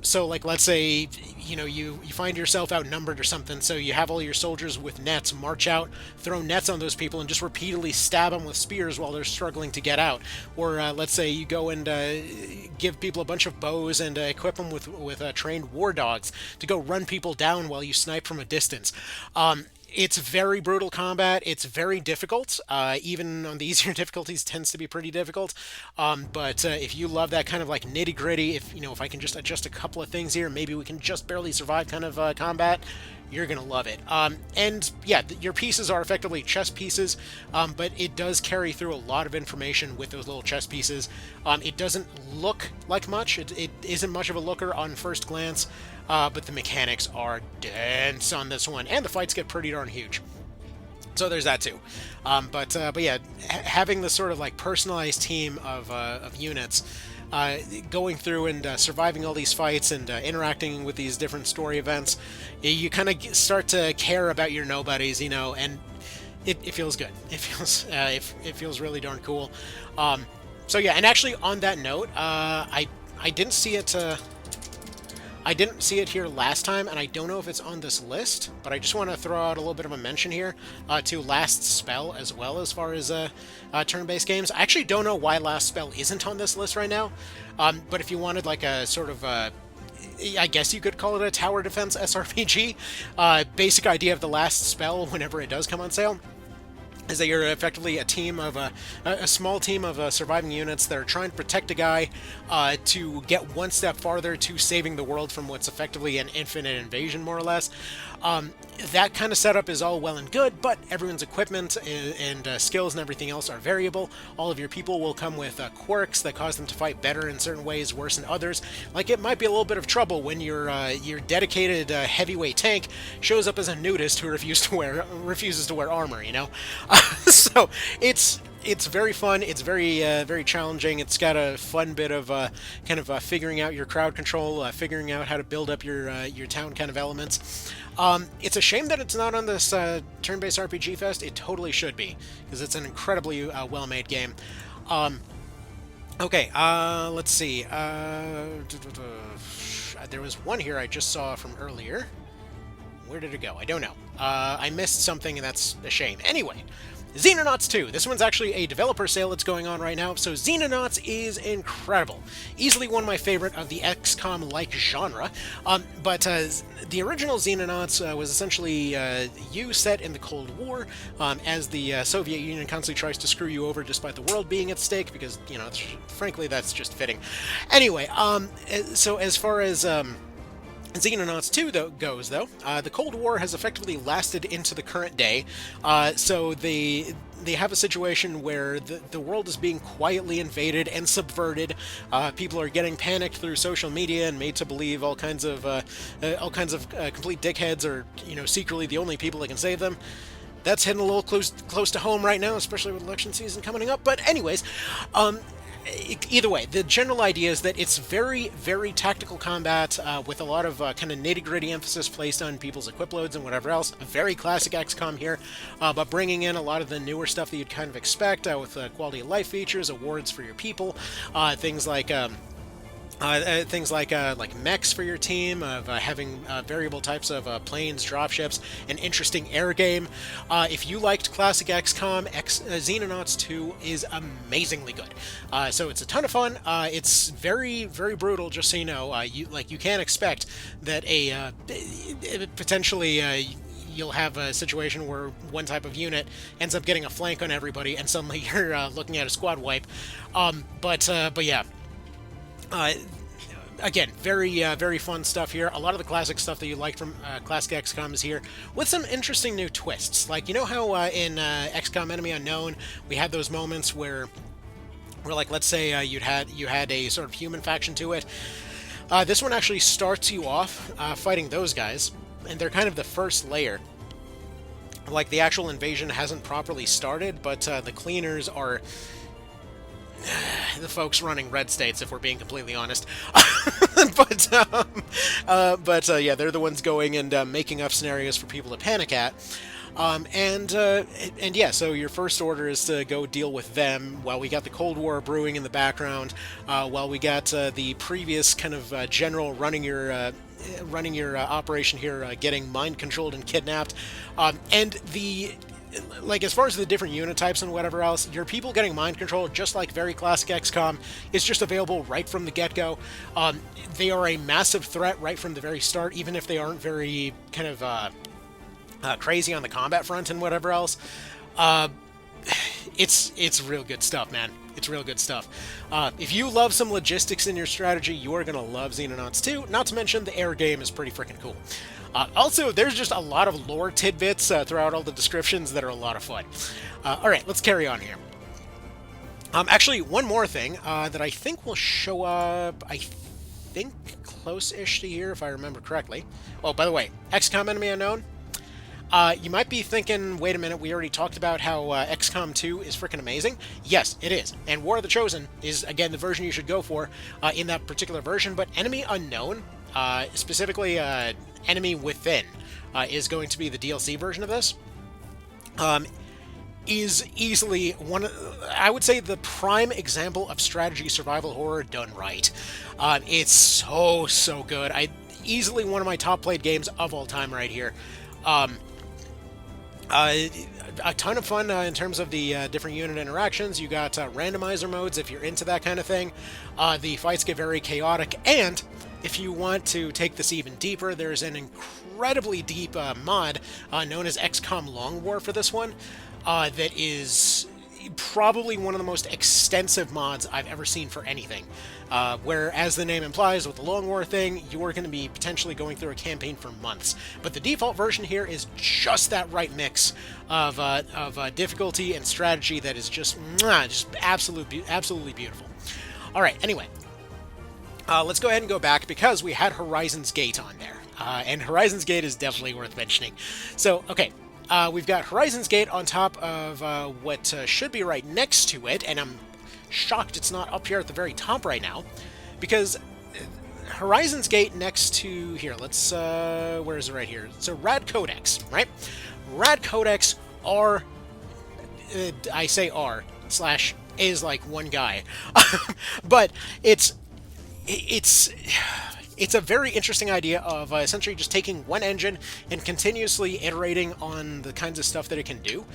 Speaker 1: So, let's say, you find yourself outnumbered or something, so you have all your soldiers with nets march out, throw nets on those people, and just repeatedly stab them with spears while they're struggling to get out. Or, let's say you go and give people a bunch of bows and equip them with trained war dogs to go run people down while you snipe from a distance. It's very brutal combat. It's very difficult. Even on the easier difficulties, tends to be pretty difficult. But if you love that kind of nitty gritty, if I can just adjust a couple of things here, maybe we can just barely survive kind of combat, you're gonna love it. And yeah, your pieces are effectively chess pieces, but it does carry through a lot of information with those little chess pieces. It doesn't look like much. It isn't much of a looker on first glance. But the mechanics are dense on this one, and the fights get pretty darn huge. So there's that too. But yeah, having this sort of personalized team of units, going through and surviving all these fights and interacting with these different story events, you kind of start to care about your nobodies, and it feels good. It feels really darn cool. So yeah, and actually on that note, I didn't see it. I didn't see it here last time, and I don't know if it's on this list, but I just want to throw out a little bit of a mention here to Last Spell as well, as far as turn-based games. I actually don't know why Last Spell isn't on this list right now, but if you wanted a sort of I guess you could call it a tower defense SRPG, basic idea of the Last Spell whenever it does come on sale is that you're effectively a team of a small team of surviving units that are trying to protect a guy to get one step farther to saving the world from what's effectively an infinite invasion, more or less. That kind of setup is all well and good, but everyone's equipment and skills and everything else are variable. All of your people will come with quirks that cause them to fight better in certain ways, worse in others. It might be a little bit of trouble when your dedicated heavyweight tank shows up as a nudist who refuses to wear armor. So it's very fun. It's very challenging. It's got a fun bit of figuring out your crowd control, figuring out how to build up your town kind of elements. It's a shame that it's not on this turn-based RPG Fest. It totally should be, because it's an incredibly well-made game. Okay, let's see. There was one here I just saw from earlier. Where did it go? I don't know. I missed something, and that's a shame. Anyway, Xenonauts 2. This one's actually a developer sale that's going on right now, so Xenonauts is incredible. Easily one of my favorite of the XCOM-like genre, but the original Xenonauts was essentially you set in the Cold War, as the Soviet Union constantly tries to screw you over despite the world being at stake, because, frankly, that's just fitting. Anyway, so as far as Xenonauts 2 goes, though, the Cold War has effectively lasted into the current day, so they have a situation where the world is being quietly invaded and subverted. People are getting panicked through social media and made to believe all kinds of complete dickheads are secretly the only people that can save them. That's hitting a little close to home right now, especially with election season coming up. But anyways, either way, the general idea is that it's very, very tactical combat with a lot of kind of nitty-gritty emphasis placed on people's equip loads and whatever else. A very classic XCOM here, but bringing in a lot of the newer stuff that you'd kind of expect with quality of life features, awards for your people, things like mechs for your team, of having variable types of planes, dropships, an interesting air game. If you liked classic XCOM, Xenonauts 2 is amazingly good. So it's a ton of fun. It's very, very brutal, just so you know. You can't expect that potentially you'll have a situation where one type of unit ends up getting a flank on everybody, and suddenly you're looking at a squad wipe. But yeah. Again, very fun stuff here. A lot of the classic stuff that you like from classic XCOM is here, with some interesting new twists. How in XCOM Enemy Unknown, we had those moments where where like let's say you had a sort of human faction to it. This one actually starts you off fighting those guys, and they're kind of the first layer. Like the actual invasion hasn't properly started, but the cleaners are the folks running red states, if we're being completely honest. but yeah, they're the ones going and making up scenarios for people to panic at. And yeah, so your first order is to go deal with them while we got the Cold War brewing in the background, while we got the previous kind of general running your operation here, getting mind controlled and kidnapped, and the like as far as the different unit types and whatever else, your people getting mind control, just like very classic XCOM, is just available right from the get-go. They are a massive threat right from the very start, even if they aren't very kind of crazy on the combat front and whatever else. It's real good stuff, man. It's real good stuff. If you love some logistics in your strategy, you are gonna love Xenonauts 2. Not to mention the air game is pretty freaking cool. Also, there's just a lot of lore tidbits throughout all the descriptions that are a lot of fun. Alright, let's carry on here. Actually, one more thing that I think will show up, I think, close-ish to here, if I remember correctly. Oh, by the way, XCOM Enemy Unknown. You might be thinking, wait a minute, we already talked about how XCOM 2 is freaking amazing. Yes, it is. And War of the Chosen is, again, the version you should go for in that particular version. But Enemy Unknown, specifically Enemy Within, is going to be the DLC version of this. Is easily I would say, the prime example of strategy survival horror done right. It's so good. Easily one of my top played games of all time right here. A ton of fun in terms of the different unit interactions. You got randomizer modes if you're into that kind of thing. The fights get very chaotic, and if you want to take this even deeper, there's an incredibly deep mod known as XCOM Long War for this one that is probably one of the most extensive mods I've ever seen for anything. Where, as the name implies, with the Long War thing, you are going to be potentially going through a campaign for months. But the default version here is just that right mix of difficulty and strategy that is just absolutely beautiful. All right, anyway, let's go ahead and go back because we had Horizon's Gate on there, and Horizon's Gate is definitely worth mentioning. So, okay. We've got Horizon's Gate on top of what should be right next to it, and I'm shocked it's not up here at the very top right now, because Horizon's Gate next to here, let's, where is it right here? So Rad Codex, right? Rad Codex are, I say R, slash is like one guy, but it's a very interesting idea of essentially just taking one engine and continuously iterating on the kinds of stuff that it can do.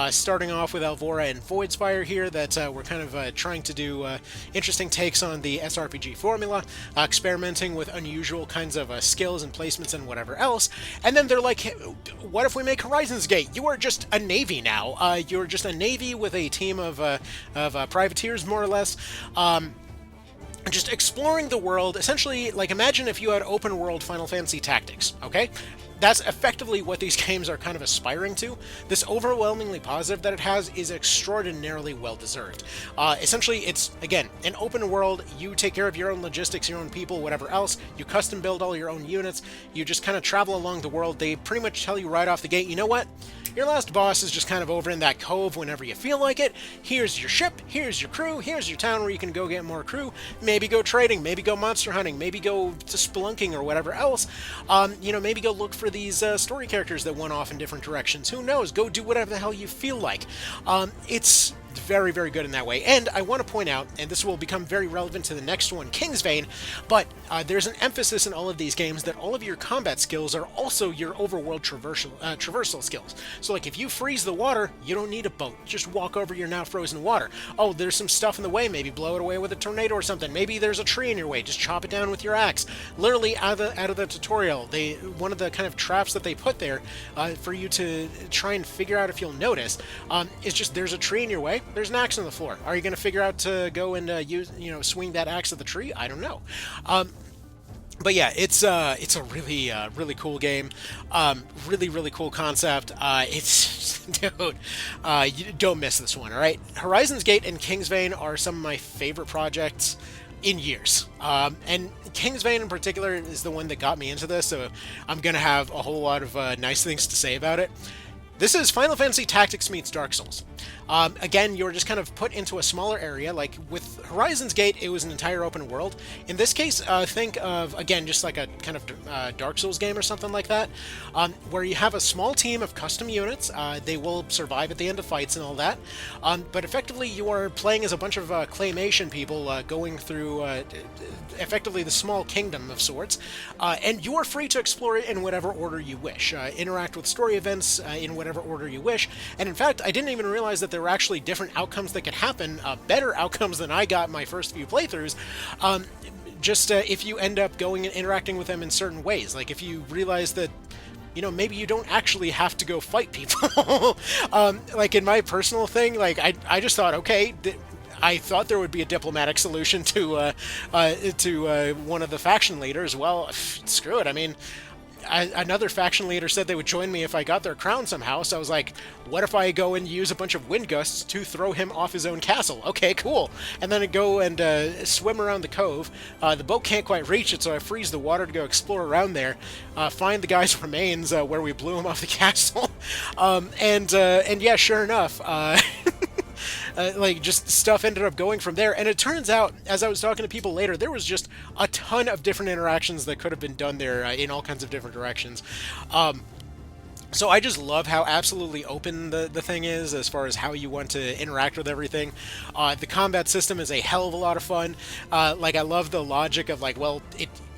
Speaker 1: Starting off with Alvora and Voidspire here, that we're kind of trying to do interesting takes on the SRPG formula, experimenting with unusual kinds of skills and placements and whatever else. And then they're like, hey, what if we make Horizon's Gate? You are just a navy now. You're just a navy with a team of privateers, more or less. Just exploring the world, essentially, like, imagine if you had open world Final Fantasy Tactics, okay? That's effectively what these games are kind of aspiring to. This overwhelmingly positive that it has is extraordinarily well-deserved. Essentially, it's, again, an open world. You take care of your own logistics, your own people, whatever else. You custom build all your own units. You just kind of travel along the world. They pretty much tell you right off the gate, you know what? Your last boss is just kind of over in that cove whenever you feel like it. Here's your ship, here's your crew, here's your town where you can go get more crew. Maybe go trading, maybe go monster hunting, maybe go to spelunking or whatever else. Maybe go look for these story characters that went off in different directions. Who knows? Go do whatever the hell you feel like. It's very, very good in that way. And I want to point out, and this will become very relevant to the next one, Kingsvein, but there's an emphasis in all of these games that all of your combat skills are also your overworld traversal skills. So, like, if you freeze the water, you don't need a boat. Just walk over your now frozen water. Oh, there's some stuff in the way. Maybe blow it away with a tornado or something. Maybe there's a tree in your way. Just chop it down with your axe. Literally, out of the tutorial, one of the kind of traps that they put there for you to try and figure out if you'll notice is just there's a tree in your way. There's an axe on the floor. Are you going to figure out to go and swing that axe at the tree? I don't know. But yeah, it's a really really cool game, really cool concept. It's dude, you don't miss this one. All right, Horizon's Gate and Kingsvein are some of my favorite projects in years. And Kingsvein in particular is the one that got me into this, so I'm gonna have a whole lot of nice things to say about it. This is Final Fantasy Tactics meets Dark Souls. Again, you're just kind of put into a smaller area. Like with Horizon's Gate, it was an entire open world. In this case, think of, again, just like a kind of Dark Souls game or something like that, where you have a small team of custom units. They will survive at the end of fights and all that. But effectively, you are playing as a bunch of claymation people going through effectively the small kingdom of sorts. And you are free to explore it in whatever order you wish. Interact with story events in whatever order you wish. And in fact, I didn't even realize that there were actually different outcomes that could happen, better outcomes than I got in my first few playthroughs. Just if you end up going and interacting with them in certain ways. Like if you realize that, you know, maybe you don't actually have to go fight people. Like in my personal thing, like I just thought, okay, I thought there would be a diplomatic solution to one of the faction leaders. Well, screw it. I mean, another faction leader said they would join me if I got their crown somehow, so I was like, what if I go and use a bunch of wind gusts to throw him off his own castle? Okay, cool. And then I go and swim around the cove. The boat can't quite reach it, so I freeze the water to go explore around there, find the guy's remains where we blew him off the castle. And yeah, sure enough, like just stuff ended up going from there. And it turns out, as I was talking to people later, there was just a ton of different interactions that could have been done there in all kinds of different directions. So I just love how absolutely open the thing is as far as how you want to interact with everything. The combat system is a hell of a lot of fun. Like I love the logic of like, well,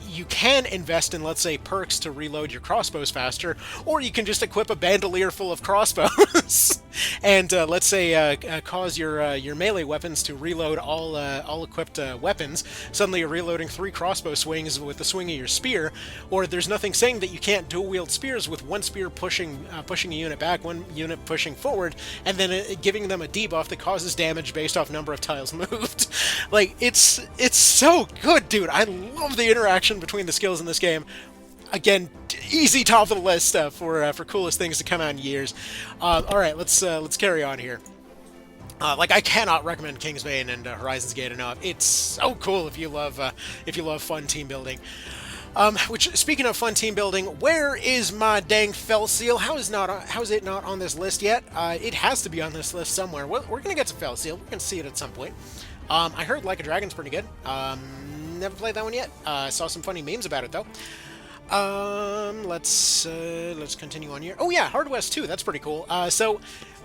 Speaker 1: you can invest in, let's say, perks to reload your crossbows faster, or you can just equip a bandolier full of crossbows, and let's say cause your melee weapons to reload all equipped weapons. Suddenly, you're reloading 3 crossbow swings with the swing of your spear, or there's nothing saying that you can't dual wield spears with one spear pushing a unit back, one unit pushing forward, and then giving them a debuff that causes damage based off number of tiles moved. Like it's so good, dude. I love the interaction between the skills in this game. Again, easy top of the list for coolest things to come out in years. All right, let's carry on here. Like I cannot recommend Kingsvein and Horizon's Gate enough. It's so cool if you love fun team building. Which, speaking of fun team building, where is my dang Fell Seal? How is it not on this list yet? It has to be on this list somewhere. We're gonna get to Fell Seal. We're gonna see it at some point. I heard Like a Dragon's pretty good. Never played that one yet. Saw some funny memes about it though. Let's continue on here. Oh yeah, Hard West 2. That's pretty cool. So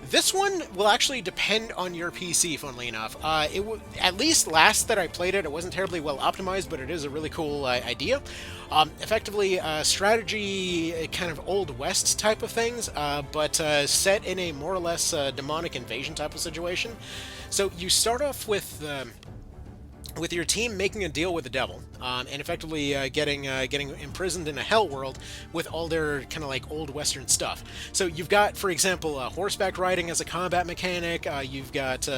Speaker 1: this one will actually depend on your PC. Funnily enough, at least last that I played it, it wasn't terribly well optimized, but it is a really cool idea. Effectively, strategy, kind of Old West type of things, but set in a more or less demonic invasion type of situation. So you start off with your team making a deal with the devil, and effectively getting imprisoned in a hell world with all their kind of like old western stuff. So you've got, for example, horseback riding as a combat mechanic. You've got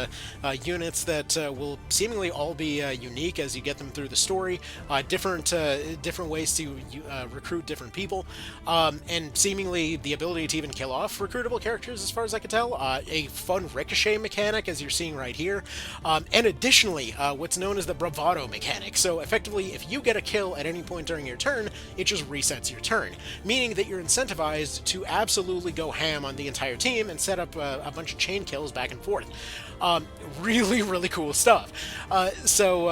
Speaker 1: units that will seemingly all be unique as you get them through the story. Different ways to recruit different people, and seemingly the ability to even kill off recruitable characters, as far as I can tell. A fun ricochet mechanic, as you're seeing right here, and additionally, what's known as the bravado mechanic. So effectively, if you get a kill at any point during your turn, it just resets your turn, meaning that you're incentivized to absolutely go ham on the entire team and set up a bunch of chain kills back and forth. Really cool stuff. So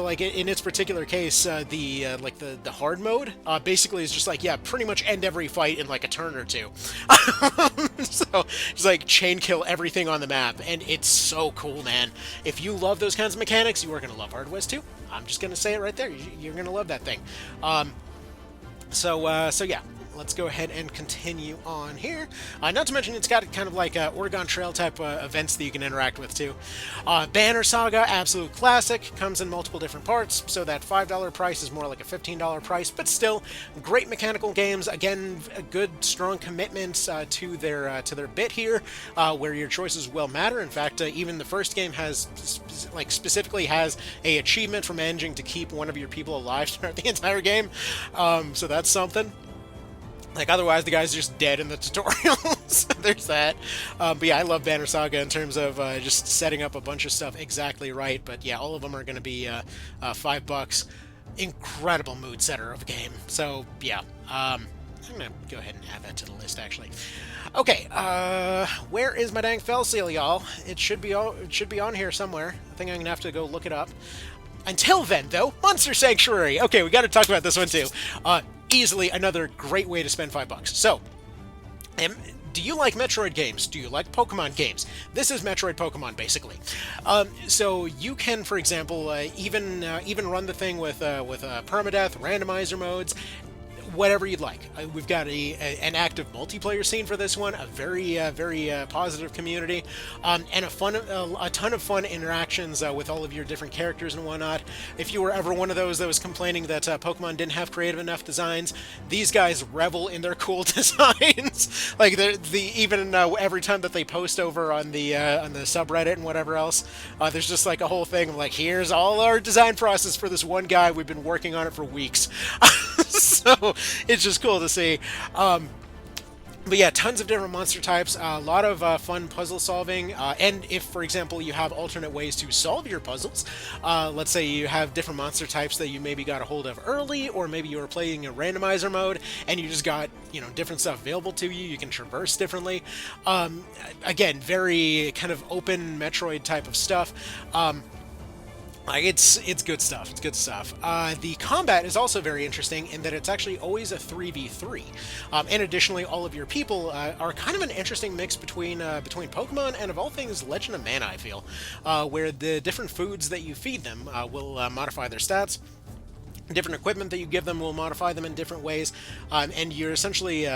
Speaker 1: like in its particular case, the hard mode basically is just like, yeah, pretty much end every fight in like a turn or two. So just like chain kill everything on the map, and it's so cool, man. If you love those kinds of mechanics, you are gonna love Hard West 2. I'm just gonna say it right there. You're gonna love that thing. So yeah. let's go ahead and continue on here. Not to mention, it's got kind of like Oregon Trail type events that you can interact with too. Banner Saga, absolute classic, comes in multiple different parts, so that $5 price is more like a $15 price, but still great mechanical games. Again, a good, strong commitment to their bit here, where your choices will matter. In fact, even the first game has specifically has a achievement for managing to keep one of your people alive throughout the entire game. So that's something. Like, otherwise, the guy's just dead in the tutorials. There's that. But yeah, I love Banner Saga in terms of just setting up a bunch of stuff exactly right. But yeah, all of them are going to be $5. Incredible mood setter of a game. So yeah, I'm going to go ahead and add that to the list, actually. Okay, where is my dang fell seal, y'all? It should be on here somewhere. I think I'm going to have to go look it up. Until then, though, Monster Sanctuary. Okay, we got to talk about this one, too. Easily another great way to spend $5. So, do you like Metroid games? Do you like Pokemon games? This is Metroid Pokemon, basically. So you can, for example, even run the thing with permadeath, randomizer modes, whatever you'd like. We've got an active multiplayer scene for this one, a very positive community, and a ton of fun interactions with all of your different characters and whatnot. If you were ever one of those that was complaining that Pokemon didn't have creative enough designs, these guys revel in their cool designs. Like even every time that they post over on the subreddit and whatever else, there's just like a whole thing of like, here's all our design process for this one guy. We've been working on it for weeks. So it's just cool to see. But yeah, tons of different monster types, a lot of fun puzzle solving, and if, for example, you have alternate ways to solve your puzzles, let's say you have different monster types that you maybe got a hold of early, or maybe you were playing a randomizer mode, and you just got, different stuff available to you, you can traverse differently. Again, very kind of open Metroid type of stuff. It's good stuff. It's good stuff. The combat is also very interesting in that it's actually always a 3v3. And additionally, all of your people are kind of an interesting mix between Pokemon and, of all things, Legend of Mana, I feel, where the different foods that you feed them will modify their stats. Different equipment that you give them will modify them in different ways, and you're essentially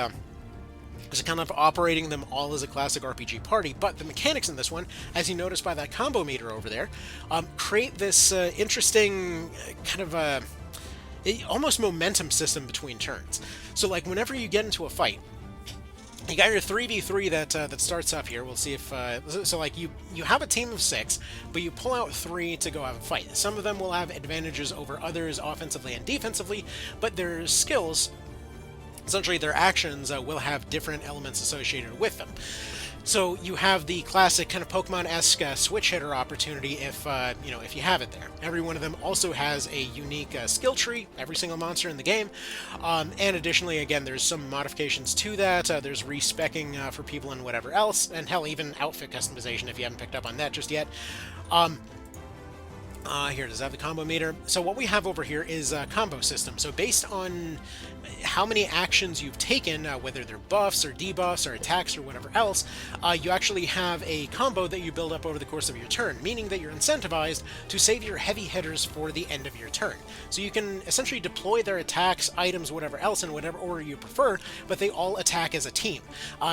Speaker 1: just kind of operating them all as a classic RPG party. But the mechanics in this one, as you notice by that combo meter over there, create this interesting kind of almost momentum system between turns. So like whenever you get into a fight, you got your 3v3 that starts up here. We'll see if so like you have a team of 6, but you pull out 3 to go have a fight. Some of them will have advantages over others offensively and defensively, but their skills, essentially their actions, will have different elements associated with them. So you have the classic kind of Pokemon-esque switch hitter opportunity if you have it there. Every one of them also has a unique skill tree, every single monster in the game. And additionally, again, there's some modifications to that. There's respecking for people and whatever else, and hell, even outfit customization if you haven't picked up on that just yet. Here, does that have the combo meter? So what we have over here is a combo system. So based on how many actions you've taken, whether they're buffs or debuffs or attacks or whatever else, you actually have a combo that you build up over the course of your turn, meaning that you're incentivized to save your heavy hitters for the end of your turn. So you can essentially deploy their attacks, items, whatever else in whatever order you prefer, but they all attack as a team.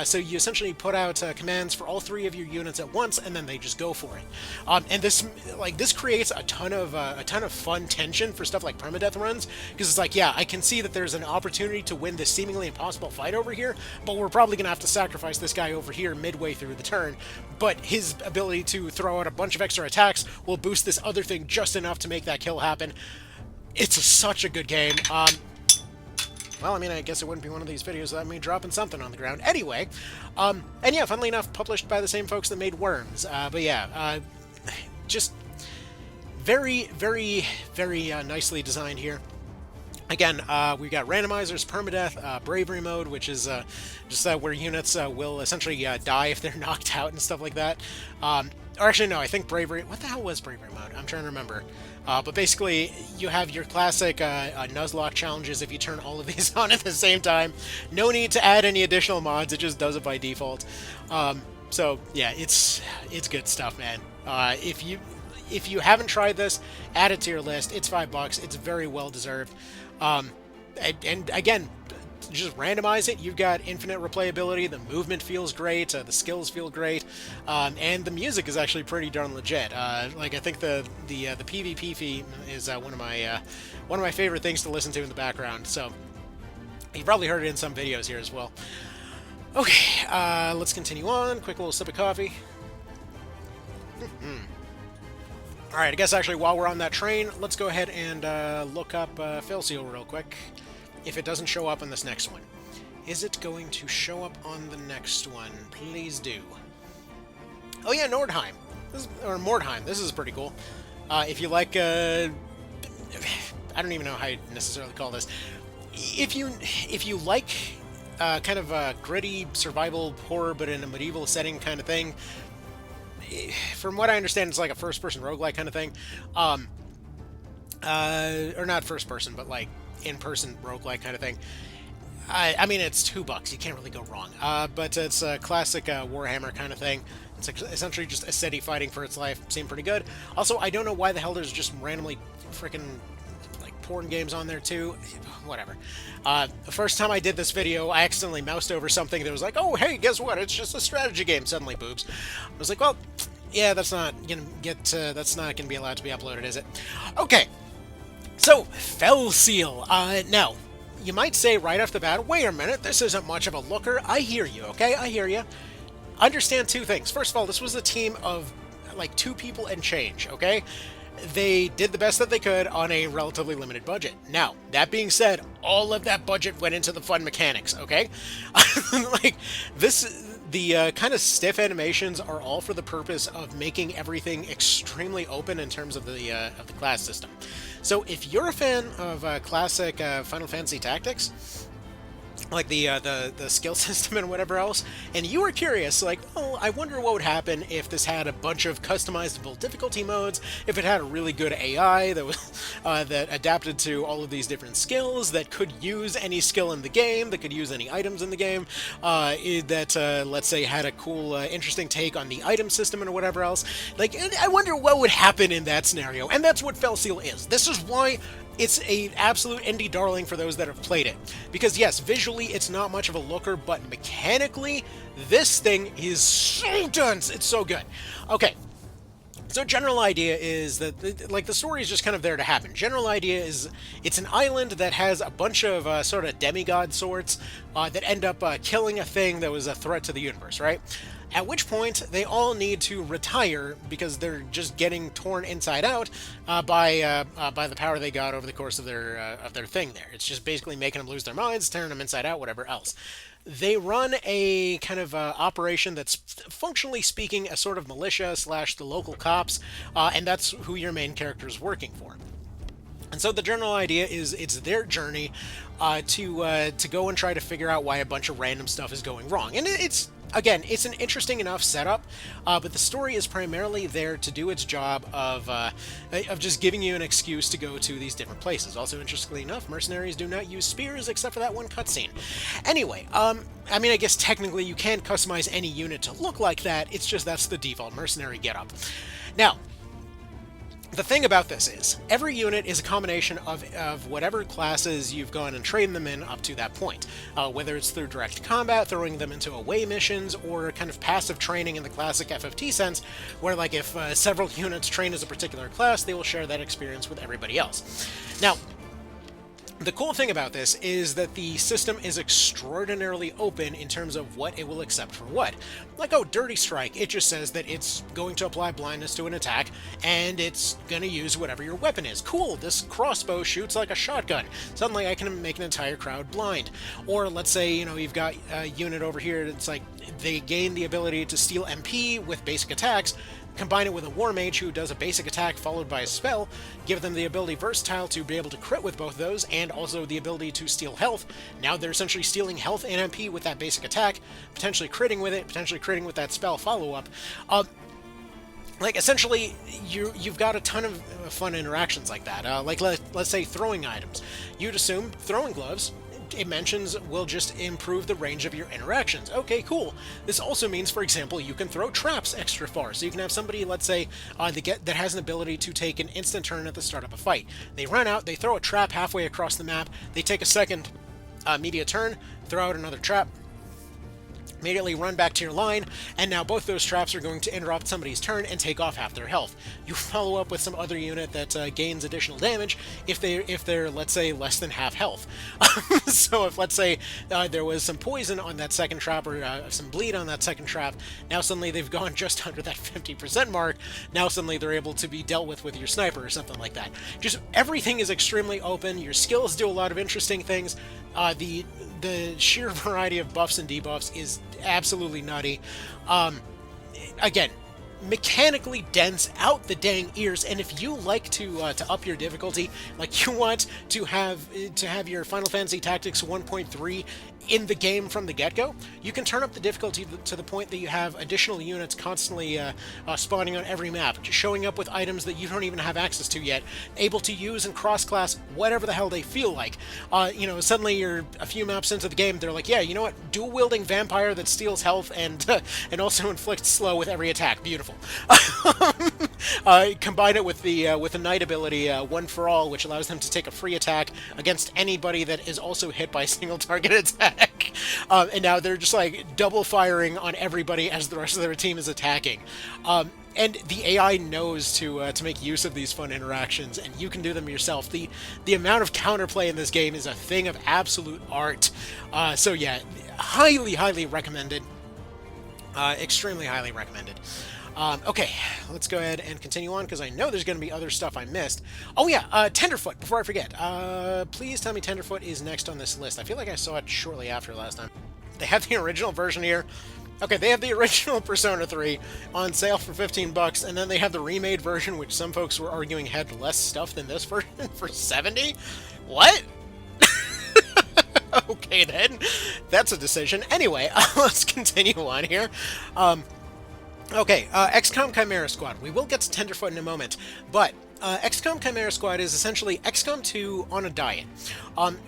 Speaker 1: So you essentially put out commands for all 3 of your units at once, and then they just go for it. And this creates a ton of fun tension for stuff like permadeath runs, because it's like, yeah, I can see that there's an opportunity to win this seemingly impossible fight over here, but we're probably gonna have to sacrifice this guy over here midway through the turn, but his ability to throw out a bunch of extra attacks will boost this other thing just enough to make that kill happen. It's such a good game. Well, I mean, I guess it wouldn't be one of these videos without me dropping something on the ground. Anyway, and yeah, funnily enough, published by the same folks that made Worms. But yeah, just very nicely designed here. Again, we've got randomizers, permadeath, bravery mode, which is just where units will essentially die if they're knocked out and stuff like that. Or actually, no, I think bravery... What the hell was bravery mode? I'm trying to remember. But basically, you have your classic Nuzlocke challenges if you turn all of these on at the same time. No need to add any additional mods, it just does it by default. So, yeah, it's good stuff, man. If you haven't tried this, add it to your list. It's $5. It's very well deserved. And again, just randomize it, you've got infinite replayability. The movement feels great, the skills feel great, and the music is actually pretty darn legit. Like I think the PvP theme is one of my favorite things to listen to in the background. So you've probably heard it in some videos here as well. Okay, let's continue on. Quick little sip of coffee. Alright, I guess actually while we're on that train, let's go ahead and look up Felseal real quick. If it doesn't show up on this next one. Is it going to show up on the next one? Please do. Oh yeah, Nordheim. Or Mordheim. This is pretty cool. If you like... I don't even know how you necessarily call this. If you like kind of a gritty survival horror, but in a medieval setting kind of thing, from what I understand, it's like a first-person roguelike kind of thing. Or not first-person, but like in-person roguelike kind of thing. I mean, it's $2. You can't really go wrong. But it's a classic Warhammer kind of thing. It's essentially just a city fighting for its life. Seemed pretty good. Also, I don't know why the hell there's just randomly freaking like porn games on there too. Whatever. The first time I did this video, I accidentally moused over something that was like, oh, hey, guess what? It's just a strategy game. Suddenly, boobs. I was like, well, yeah, that's not gonna be allowed to be uploaded, is it? Okay. So, Felseal. Now, you might say right off the bat, wait a minute, this isn't much of a looker. I hear you, okay? I hear you. Understand two things. First of all, this was a team of like 2 people and change, okay? They did the best that they could on a relatively limited budget. Now, that being said, all of that budget went into the fun mechanics, okay? Like, the kind of stiff animations are all for the purpose of making everything extremely open in terms of the class system. So if you're a fan of classic Final Fantasy Tactics, like the skill system and whatever else, and you were curious, like, oh, I wonder what would happen if this had a bunch of customizable difficulty modes, if it had a really good AI that was that adapted to all of these different skills, that could use any skill in the game, that could use any items in the game, that let's say had a cool, interesting take on the item system and whatever else. Like, I wonder what would happen in that scenario, and that's what Felseal is. This is why it's an absolute indie darling for those that have played it. Because yes, visually it's not much of a looker, but mechanically, this thing is so dense. It's so good. Okay. So general idea is that, like, the story is just kind of there to happen. General idea is it's an island that has a bunch of sort of demigod sorts that end up killing a thing that was a threat to the universe, right? At which point, they all need to retire because they're just getting torn inside out by the power they got over the course of their thing there. It's just basically making them lose their minds, tearing them inside out, whatever else. They run a kind of operation that's, functionally speaking, a sort of militia / the local cops, and that's who your main character is working for. And so the general idea is it's their journey to go and try to figure out why a bunch of random stuff is going wrong. And again, it's an interesting enough setup, but the story is primarily there to do its job of just giving you an excuse to go to these different places. Also, interestingly enough, mercenaries do not use spears except for that one cutscene. Anyway, I mean, I guess technically you can customize any unit to look like that. It's just that's the default mercenary getup. Now, the thing about this is, every unit is a combination of whatever classes you've gone and trained them in up to that point. Whether it's through direct combat, throwing them into away missions, or kind of passive training in the classic FFT sense, where, like, if several units train as a particular class, they will share that experience with everybody else. Now, the cool thing about this is that the system is extraordinarily open in terms of what it will accept for what. Like, oh, Dirty Strike, it just says that it's going to apply blindness to an attack, and it's going to use whatever your weapon is. Cool, this crossbow shoots like a shotgun. Suddenly I can make an entire crowd blind. Or let's say, you know, you've got a unit over here that's like, they gain the ability to steal MP with basic attacks, combine it with a War Mage who does a basic attack followed by a spell, give them the ability Versatile to be able to crit with both those, and also the ability to steal health. Now they're essentially stealing health and MP with that basic attack, potentially critting with it, potentially critting with that spell follow-up. Like, essentially, you've got a ton of fun interactions like that. Like, let's say throwing items. You'd assume throwing gloves, it mentions, will just improve the range of your interactions. Okay, cool. This also means, for example, you can throw traps extra far. So you can have somebody, let's say, that has an ability to take an instant turn at the start of a fight. They run out, they throw a trap halfway across the map, they take a second, Media turn, throw out another trap, immediately run back to your line, and now both those traps are going to interrupt somebody's turn and take off half their health. You follow up with some other unit that gains additional damage if they're let's say less than half health. So if let's say there was some poison on that second trap or some bleed on that second trap, now suddenly they've gone just under that 50% mark. Now suddenly they're able to be dealt with your sniper or something like that. Just everything is extremely open. Your skills do a lot of interesting things. The sheer variety of buffs and debuffs is absolutely nutty. Again, mechanically dense out the dang ears, and if you like to up your difficulty, like you want to have your Final Fantasy Tactics 1.3 in the game from the get-go, you can turn up the difficulty to the point that you have additional units constantly spawning on every map, just showing up with items that you don't even have access to yet, able to use and cross-class whatever the hell they feel like. Suddenly you're a few maps into the game, they're like, yeah, you know what, dual-wielding vampire that steals health and also inflicts slow with every attack. Beautiful. Combine it with the knight ability, One for All, which allows them to take a free attack against anybody that is also hit by a single target attack. And now they're just like double firing on everybody as the rest of their team is attacking. And the AI knows to make use of these fun interactions, and you can do them yourself. The amount of counterplay in this game is a thing of absolute art. So yeah, highly recommended. Extremely highly recommended. Okay, let's go ahead and continue on, because I know there's going to be other stuff I missed. Oh yeah, Tenderfoot, before I forget. Please tell me Tenderfoot is next on this list. I feel like I saw it shortly after last time. They have the original version here. Okay, they have the original Persona 3 on sale for 15 bucks, and then they have the remade version, which some folks were arguing had less stuff than this version, for 70? What? Okay then, that's a decision. Anyway, let's continue on here. Okay, XCOM Chimera Squad. We will get to Tenderfoot in a moment, but XCOM Chimera Squad is essentially XCOM 2 on a diet,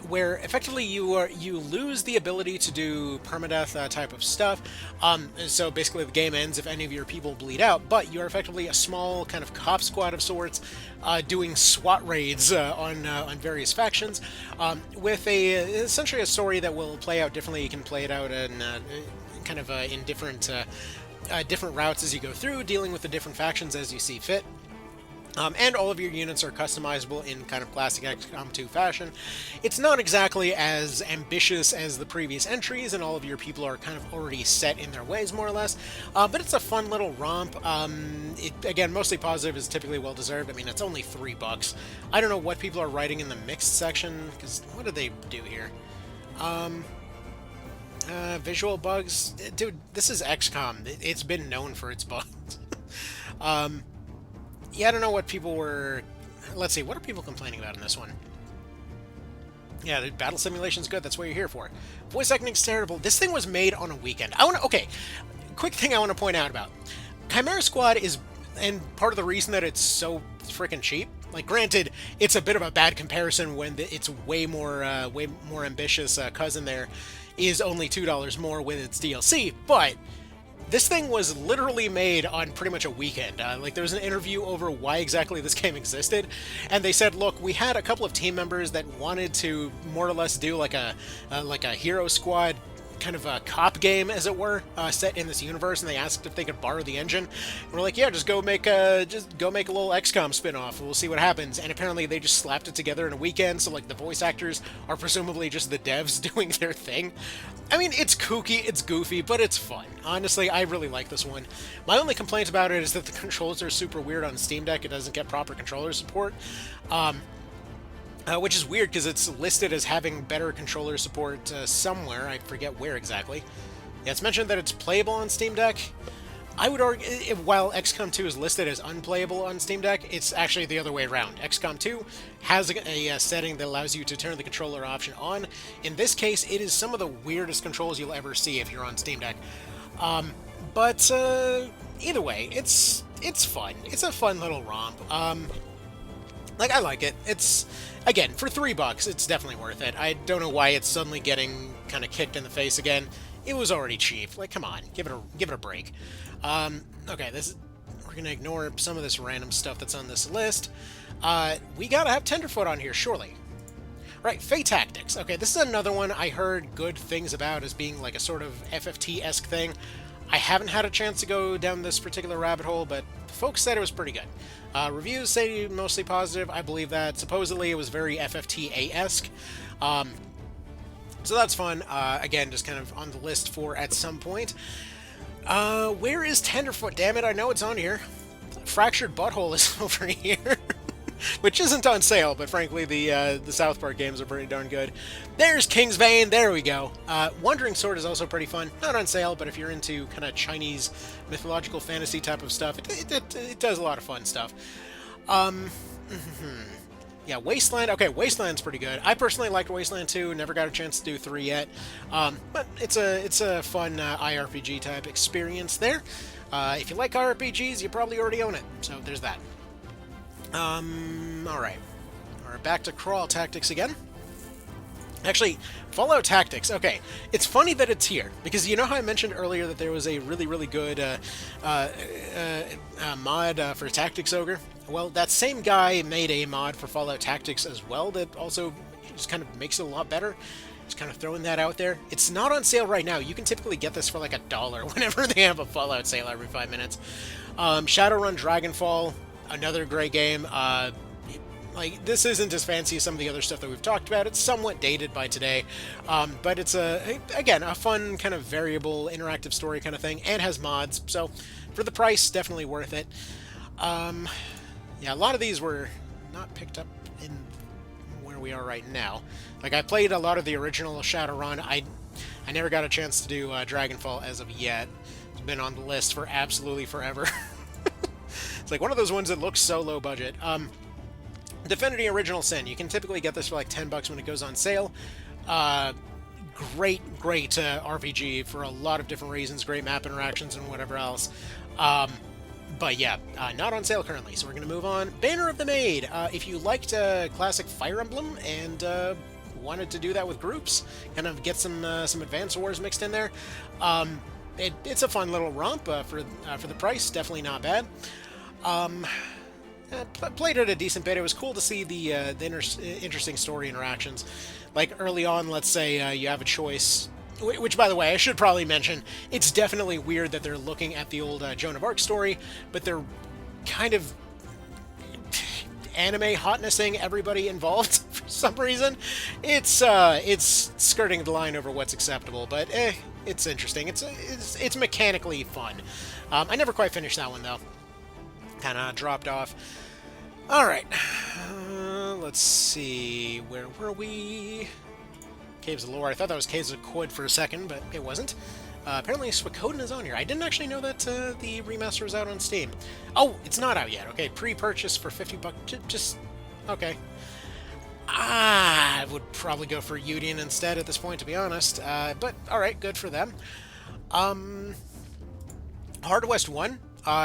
Speaker 1: where effectively you lose the ability to do permadeath type of stuff. So basically the game ends if any of your people bleed out, but you're effectively a small kind of cop squad of sorts, doing SWAT raids on various factions, with essentially a story that will play out differently. You can play it out in in different routes as you go through, dealing with the different factions as you see fit. And all of your units are customizable in kind of classic XCOM 2 fashion. It's not exactly as ambitious as the previous entries, and all of your people are kind of already set in their ways, more or less. But it's a fun little romp. Again, mostly positive, is typically well-deserved. I mean, it's only $3. I don't know what people are writing in the mixed section, because what did they do here? Visual bugs? Dude, this is XCOM. It's been known for its bugs. Yeah, I don't know what people were... Let's see, what are people complaining about in this one? Yeah, the battle simulation's good. That's what you're here for. Voice acting's terrible. This thing was made on a weekend. Okay, quick thing I want to point out about. Chimera Squad is... And part of the reason that it's so freaking cheap... Like, granted, it's a bit of a bad comparison when its way more ambitious cousin there is only $2 more with its DLC, but this thing was literally made on pretty much a weekend. Like, there was an interview over why exactly this game existed, and they said, look, we had a couple of team members that wanted to more or less do like a hero squad kind of a cop game, as it were, set in this universe, and they asked if they could borrow the engine. And we're like, yeah, just go make a little XCOM spin-off. We'll see what happens. And apparently they just slapped it together in a weekend, so like the voice actors are presumably just the devs doing their thing. I mean, it's kooky, it's goofy, but it's fun. Honestly, I really like this one. My only complaint about it is that the controls are super weird on Steam Deck. It doesn't get proper controller support. Which is weird, because it's listed as having better controller support somewhere. I forget where exactly. Yeah, it's mentioned that it's playable on Steam Deck. I would argue, while XCOM 2 is listed as unplayable on Steam Deck, it's actually the other way around. XCOM 2 has a setting that allows you to turn the controller option on. In this case, it is some of the weirdest controls you'll ever see if you're on Steam Deck. But either way, it's fun. It's a fun little romp. Like, I like it. It's, again, for $3, it's definitely worth it. I don't know why it's suddenly getting kind of kicked in the face again. It was already cheap. Like, come on, give it a break. Okay, we're gonna ignore some of this random stuff that's on this list. We gotta have Tenderfoot on here, surely. Right, Fate Tactics. Okay, this is another one I heard good things about as being like a sort of FFT-esque thing. I haven't had a chance to go down this particular rabbit hole, but folks said it was pretty good. Reviews say mostly positive. I believe that. Supposedly it was very FFTA-esque. So that's fun. Again, just kind of on the list for at some point. Where is Tenderfoot? Damn it, I know it's on here. Fractured Butthole is over here. Which isn't on sale, but frankly, the South Park games are pretty darn good. There's Kingsbane, there we go. Wandering Sword is also pretty fun. Not on sale, but if you're into kind of Chinese mythological fantasy type of stuff, it does a lot of fun stuff. Yeah, Wasteland. Okay, Wasteland's pretty good. I personally liked Wasteland 2. Never got a chance to do 3 yet. But it's a fun IRPG type experience there. If you like RPGs, you probably already own it. So there's that. Alright. We're back to Crawl Tactics again. Actually, Fallout Tactics. Okay, it's funny that it's here, because you know how I mentioned earlier that there was a really, really good mod for Tactics Ogre? Well, that same guy made a mod for Fallout Tactics as well that also just kind of makes it a lot better. Just kind of throwing that out there. It's not on sale right now. You can typically get this for like $1 whenever they have a Fallout sale every 5 minutes. Shadowrun Dragonfall. Another great game. Like, this isn't as fancy as some of the other stuff that we've talked about. It's somewhat dated by today, but it's again a fun kind of variable interactive story kind of thing, and has mods. So for the price, definitely worth it. Yeah, a lot of these were not picked up in where we are right now. Like, I played a lot of the original Shadowrun. I never got a chance to do Dragonfall as of yet. It's been on the list for absolutely forever. It's like one of those ones that looks so low budget. Divinity Original Sin. You can typically get this for like $10 when it goes on sale. Great RPG for a lot of different reasons. Great map interactions and whatever else. But yeah, not on sale currently, so we're going to move on. Banner of the Maid. If you liked classic Fire Emblem and wanted to do that with groups, kind of get some Advance Wars mixed in there, it's a fun little romp for the price. Definitely not bad. Played it a decent bit. It was cool to see the interesting story interactions. Like early on, let's say you have a choice, which, by the way, I should probably mention, it's definitely weird that they're looking at the old Joan of Arc story, but they're kind of anime hotnessing everybody involved for some reason. It's skirting the line over what's acceptable, but it's interesting. It's mechanically fun. I never quite finished that one though. Kind of dropped off. All right, let's see. Where were we? Caves of Lore. I thought that was Caves of Quid for a second, but it wasn't. Apparently, Suikoden is on here. I didn't actually know that the remaster was out on Steam. Oh, it's not out yet. Okay, pre-purchase for $50. Just okay. I would probably go for Udian instead at this point, to be honest. But all right, good for them. Hard West 1.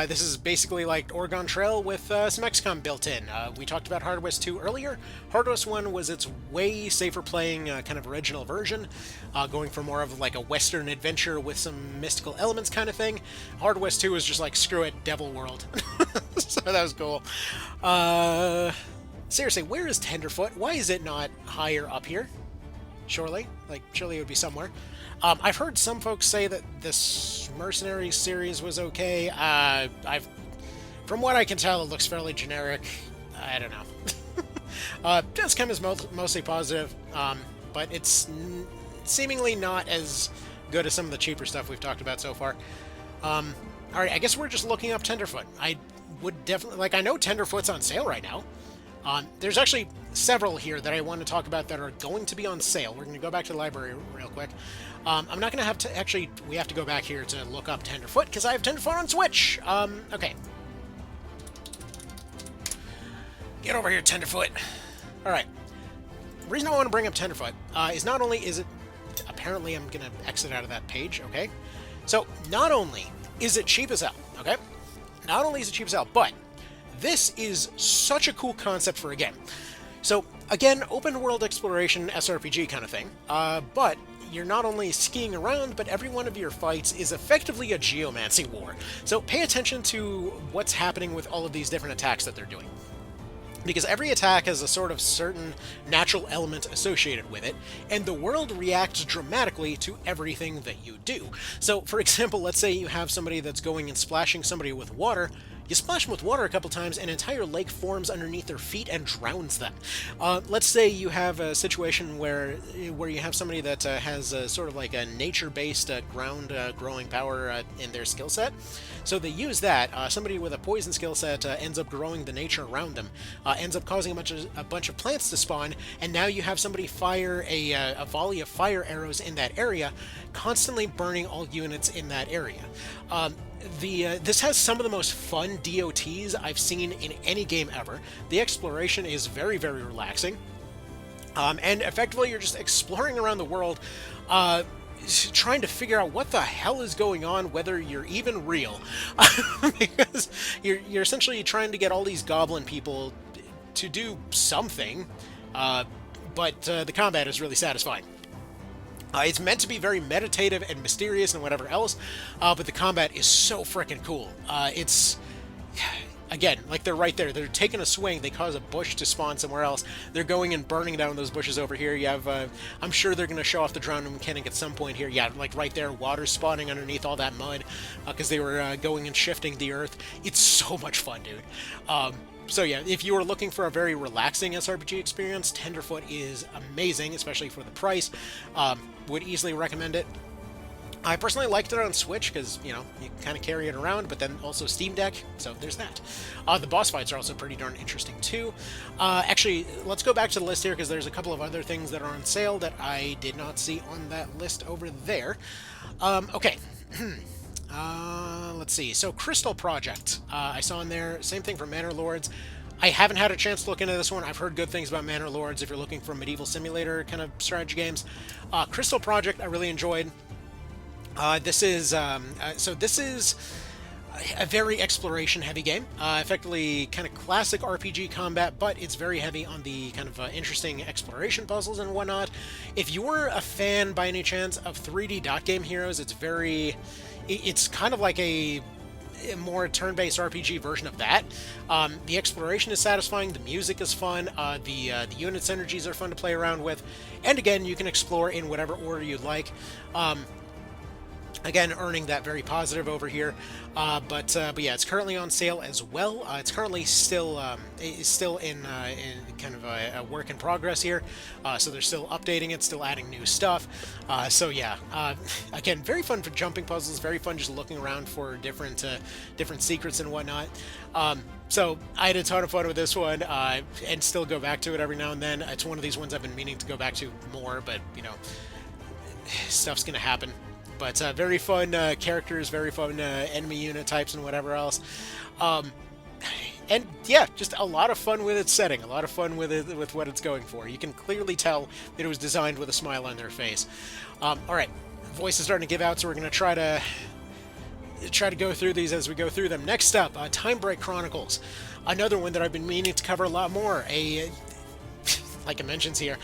Speaker 1: This is basically like Oregon Trail with some XCOM built in. We talked about Hard West 2 earlier. Hard West 1 was its way safer playing kind of original version, going for more of like a Western adventure with some mystical elements kind of thing. Hard West 2 was just like, screw it, Devil World. So that was cool. Seriously, where is Tenderfoot? Why is it not higher up here? Surely it would be somewhere. I've heard some folks say that this Mercenary series was okay. From what I can tell, it looks fairly generic. I don't know. Deskcam is mostly positive, but it's seemingly not as good as some of the cheaper stuff we've talked about so far. Alright, I guess we're just looking up Tenderfoot. I would definitely... Like, I know Tenderfoot's on sale right now. There's actually several here that I want to talk about that are going to be on sale. We're going to go back to the library real quick. I'm not going to have to... Actually, we have to go back here to look up Tenderfoot, because I have Tenderfoot on Switch! Okay. Get over here, Tenderfoot! Alright. The reason I want to bring up Tenderfoot is not only is it... Apparently, I'm going to exit out of that page, okay? So, not only is it cheap as hell, okay? Not only is it cheap as hell, but... This is such a cool concept for a game. So, again, open world exploration, SRPG kind of thing, but you're not only skiing around, but every one of your fights is effectively a geomancy war. So pay attention to what's happening with all of these different attacks that they're doing. because every attack has a sort of certain natural element associated with it, and the world reacts dramatically to everything that you do. So, for example, let's say you have somebody that's going and splashing somebody with water. You splash them with water a couple times, an entire lake forms underneath their feet and drowns them. Let's say you have a situation where you have somebody that has sort of like a nature-based ground growing power in their skill set. So they use that. Somebody with a poison skill set ends up growing the nature around them, ends up causing a bunch of plants to spawn, and now you have somebody fire a volley of fire arrows in that area, constantly burning all units in that area. This has some of the most fun DOTs I've seen in any game ever. The exploration is very, very relaxing. And effectively, you're just exploring around the world, trying to figure out what the hell is going on, whether you're even real. Because you're essentially trying to get all these goblin people to do something, but the combat is really satisfying. It's meant to be very meditative and mysterious and whatever else, but the combat is so freaking cool. It's, again, like they're right there. They're taking a swing. They cause a bush to spawn somewhere else. They're going and burning down those bushes over here. You have, I'm sure they're going to show off the drowning mechanic at some point here. Yeah, like right there, water spawning underneath all that mud because they were going and shifting the earth. It's so much fun, dude. So yeah, if you are looking for a very relaxing SRPG experience, Tenderfoot is amazing, especially for the price. Would easily recommend it. I personally liked it on Switch because, you know, you kind of carry it around, but then also Steam Deck, so there's that. The boss fights are also pretty darn interesting too. Actually, let's go back to the list here because there's a couple of other things that are on sale that I did not see on that list over there. Okay. Let's see. So, Crystal Project, I saw in there. Same thing for Manor Lords. I haven't had a chance to look into this one. I've heard good things about Manor Lords if you're looking for medieval simulator kind of strategy games. Crystal Project, I really enjoyed. This is a very exploration-heavy game. Effectively kind of classic RPG combat, but it's very heavy on the kind of interesting exploration puzzles and whatnot. If you're a fan, by any chance, of 3D dot game heroes, it's kind of like a more turn-based RPG version of that. The exploration is satisfying, the music is fun, the units' energies are fun to play around with, and again, you can explore in whatever order you'd like. Again, earning that very positive over here, but yeah, it's currently on sale as well. It's currently still in kind of a work in progress here, so they're still updating it, still adding new stuff. So yeah, again, very fun for jumping puzzles, very fun just looking around for different secrets and whatnot. So I had a ton of fun with this one, and still go back to it every now and then. It's one of these ones I've been meaning to go back to more, but you know, stuff's gonna happen. But very fun characters, very fun enemy unit types and whatever else. And yeah, just a lot of fun with its setting, a lot of fun with it, with what it's going for. You can clearly tell that it was designed with a smile on their face. Alright, voice is starting to give out, so we're going to try to go through these as we go through them. Next up, Time Break Chronicles. Another one that I've been meaning to cover a lot more. Like it mentions here,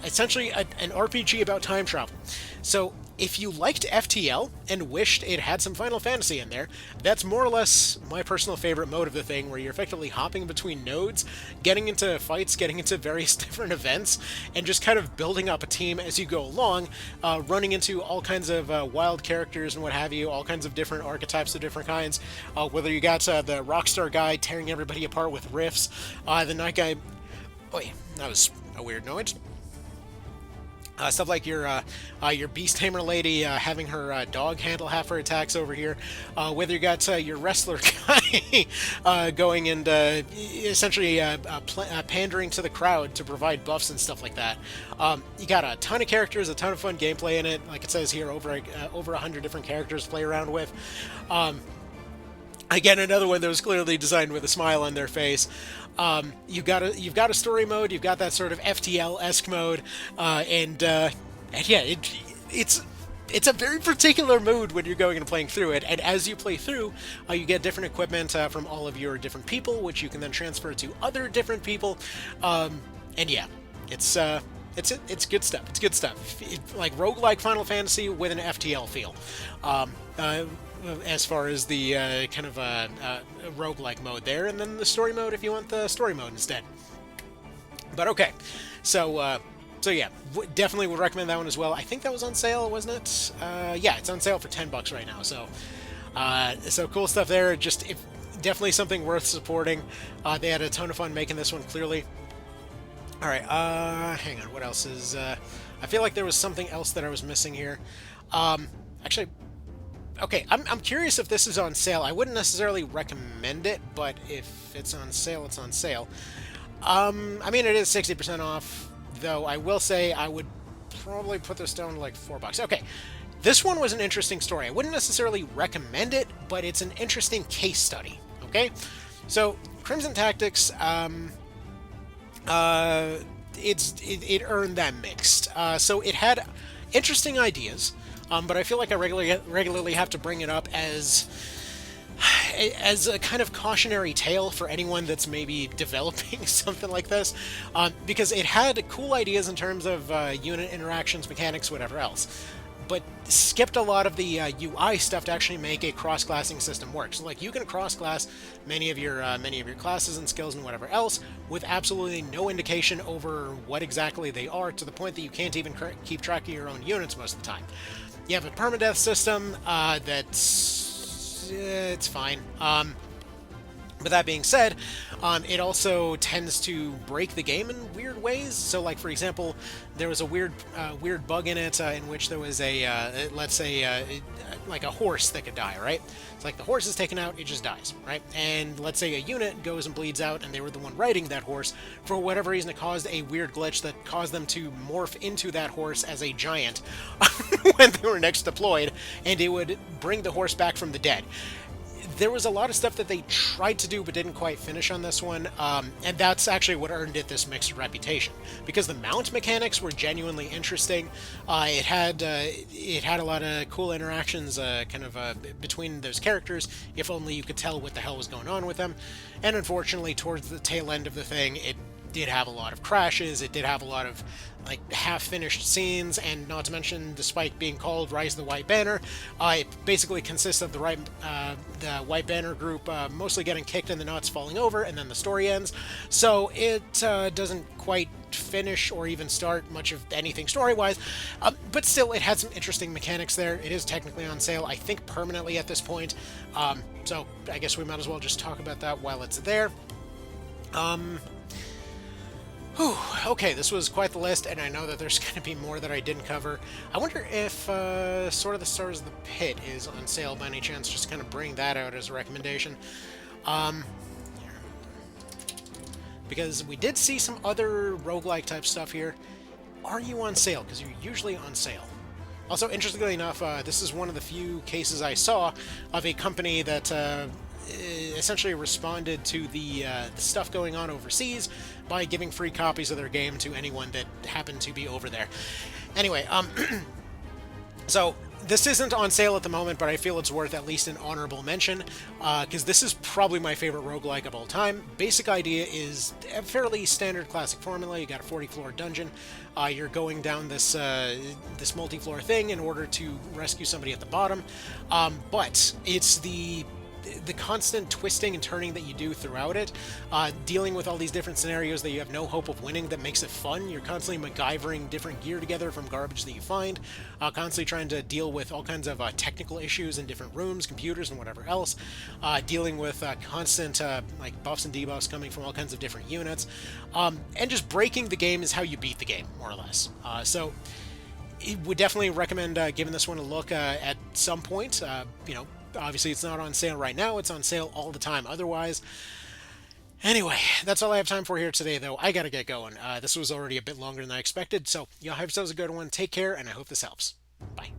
Speaker 1: essentially an RPG about time travel. So if you liked FTL and wished it had some Final Fantasy in there, that's more or less my personal favorite mode of the thing, where you're effectively hopping between nodes, getting into fights, getting into various different events, and just kind of building up a team as you go along, running into all kinds of wild characters and what have you, all kinds of different archetypes of different kinds, whether you got the Rockstar guy tearing everybody apart with riffs, the Night guy... Oh yeah, that was a weird noise. Stuff like your Beast Tamer lady having her dog handle half her attacks over here. Whether you got your wrestler guy going and essentially pandering to the crowd to provide buffs and stuff like that. You got a ton of characters, a ton of fun gameplay in it. Like it says here, over 100 different characters to play around with. Again, another one that was clearly designed with a smile on their face. You've got a story mode, you've got that sort of FTL-esque mode, and yeah, it's a very particular mood when you're going and playing through it. And as you play through, you get different equipment from all of your different people, which you can then transfer to other different people. And yeah, it's good stuff. It's good stuff. Like roguelike Final Fantasy with an FTL feel. as far as the kind of roguelike mode there, and then the story mode if you want the story mode instead. But okay, so so yeah, definitely would recommend that one as well. I think that was on sale, wasn't it? Yeah, it's on sale for $10 right now. So so cool stuff there. Just if, definitely something worth supporting. They had a ton of fun making this one, clearly. All right, hang on. What else is? I feel like there was something else that I was missing here. Actually, okay, I'm curious if this is on sale. I wouldn't necessarily recommend it, but if it's on sale, it's on sale. I mean, it is 60% off, though I will say I would probably put this down to like $4. Okay, this one was an interesting story. I wouldn't necessarily recommend it, but it's an interesting case study. Okay, so Crimson Tactics, it earned that mixed. So it had interesting ideas, but I feel like I regularly have to bring it up as a kind of cautionary tale for anyone that's maybe developing something like this, because it had cool ideas in terms of unit interactions, mechanics, whatever else, but skipped a lot of the UI stuff to actually make a cross-classing system work. So, like, you can cross-class many of your classes and skills and whatever else with absolutely no indication over what exactly they are, to the point that you can't even keep track of your own units most of the time. You have a permadeath system that's it's fine. But that being said, it also tends to break the game in weird ways. So, like, for example, there was a weird bug in it in which there was let's say, like a horse that could die, right? It's like the horse is taken out, it just dies, right? And let's say a unit goes and bleeds out, and they were the one riding that horse. For whatever reason, it caused a weird glitch that caused them to morph into that horse as a giant when they were next deployed, and it would bring the horse back from the dead. There was a lot of stuff that they tried to do but didn't quite finish on this one, and that's actually what earned it this mixed reputation, because the mount mechanics were genuinely interesting. It had a lot of cool interactions between those characters, if only you could tell what the hell was going on with them. And unfortunately, towards the tail end of the thing, it did have a lot of crashes. It did have a lot of like half-finished scenes, and not to mention, despite being called Rise of the White Banner, it basically consists of the White Banner group mostly getting kicked and the knots falling over, and then the story ends. So it doesn't quite finish or even start much of anything story-wise, but still, it had some interesting mechanics there. It is technically on sale, I think, permanently at this point. So I guess we might as well just talk about that while it's there. Whew, okay, this was quite the list, and I know that there's going to be more that I didn't cover. I wonder if Sword of the Stars of the Pit is on sale by any chance, just to kind of bring that out as a recommendation. Because we did see some other roguelike type stuff here. Are you on sale? Because you're usually on sale. Also, interestingly enough, this is one of the few cases I saw of a company that essentially responded to the stuff going on overseas by giving free copies of their game to anyone that happened to be over there. Anyway, so this isn't on sale at the moment, but I feel it's worth at least an honorable mention, because this is probably my favorite roguelike of all time. Basic idea is a fairly standard classic formula. You got a 40-floor dungeon. You're going down this multi-floor thing in order to rescue somebody at the bottom, but it's the constant twisting and turning that you do throughout it, dealing with all these different scenarios that you have no hope of winning, that makes it fun. You're constantly MacGyvering different gear together from garbage that you find, constantly trying to deal with all kinds of technical issues in different rooms, computers, and whatever else, dealing with constant like buffs and debuffs coming from all kinds of different units, and just breaking the game is how you beat the game, more or less. So would definitely recommend giving this one a look at some point. Obviously, it's not on sale right now. It's on sale all the time otherwise. Anyway, that's all I have time for here today, though. I gotta get going. This was already a bit longer than I expected, so y'all have yourselves a good one. Take care, and I hope this helps. Bye.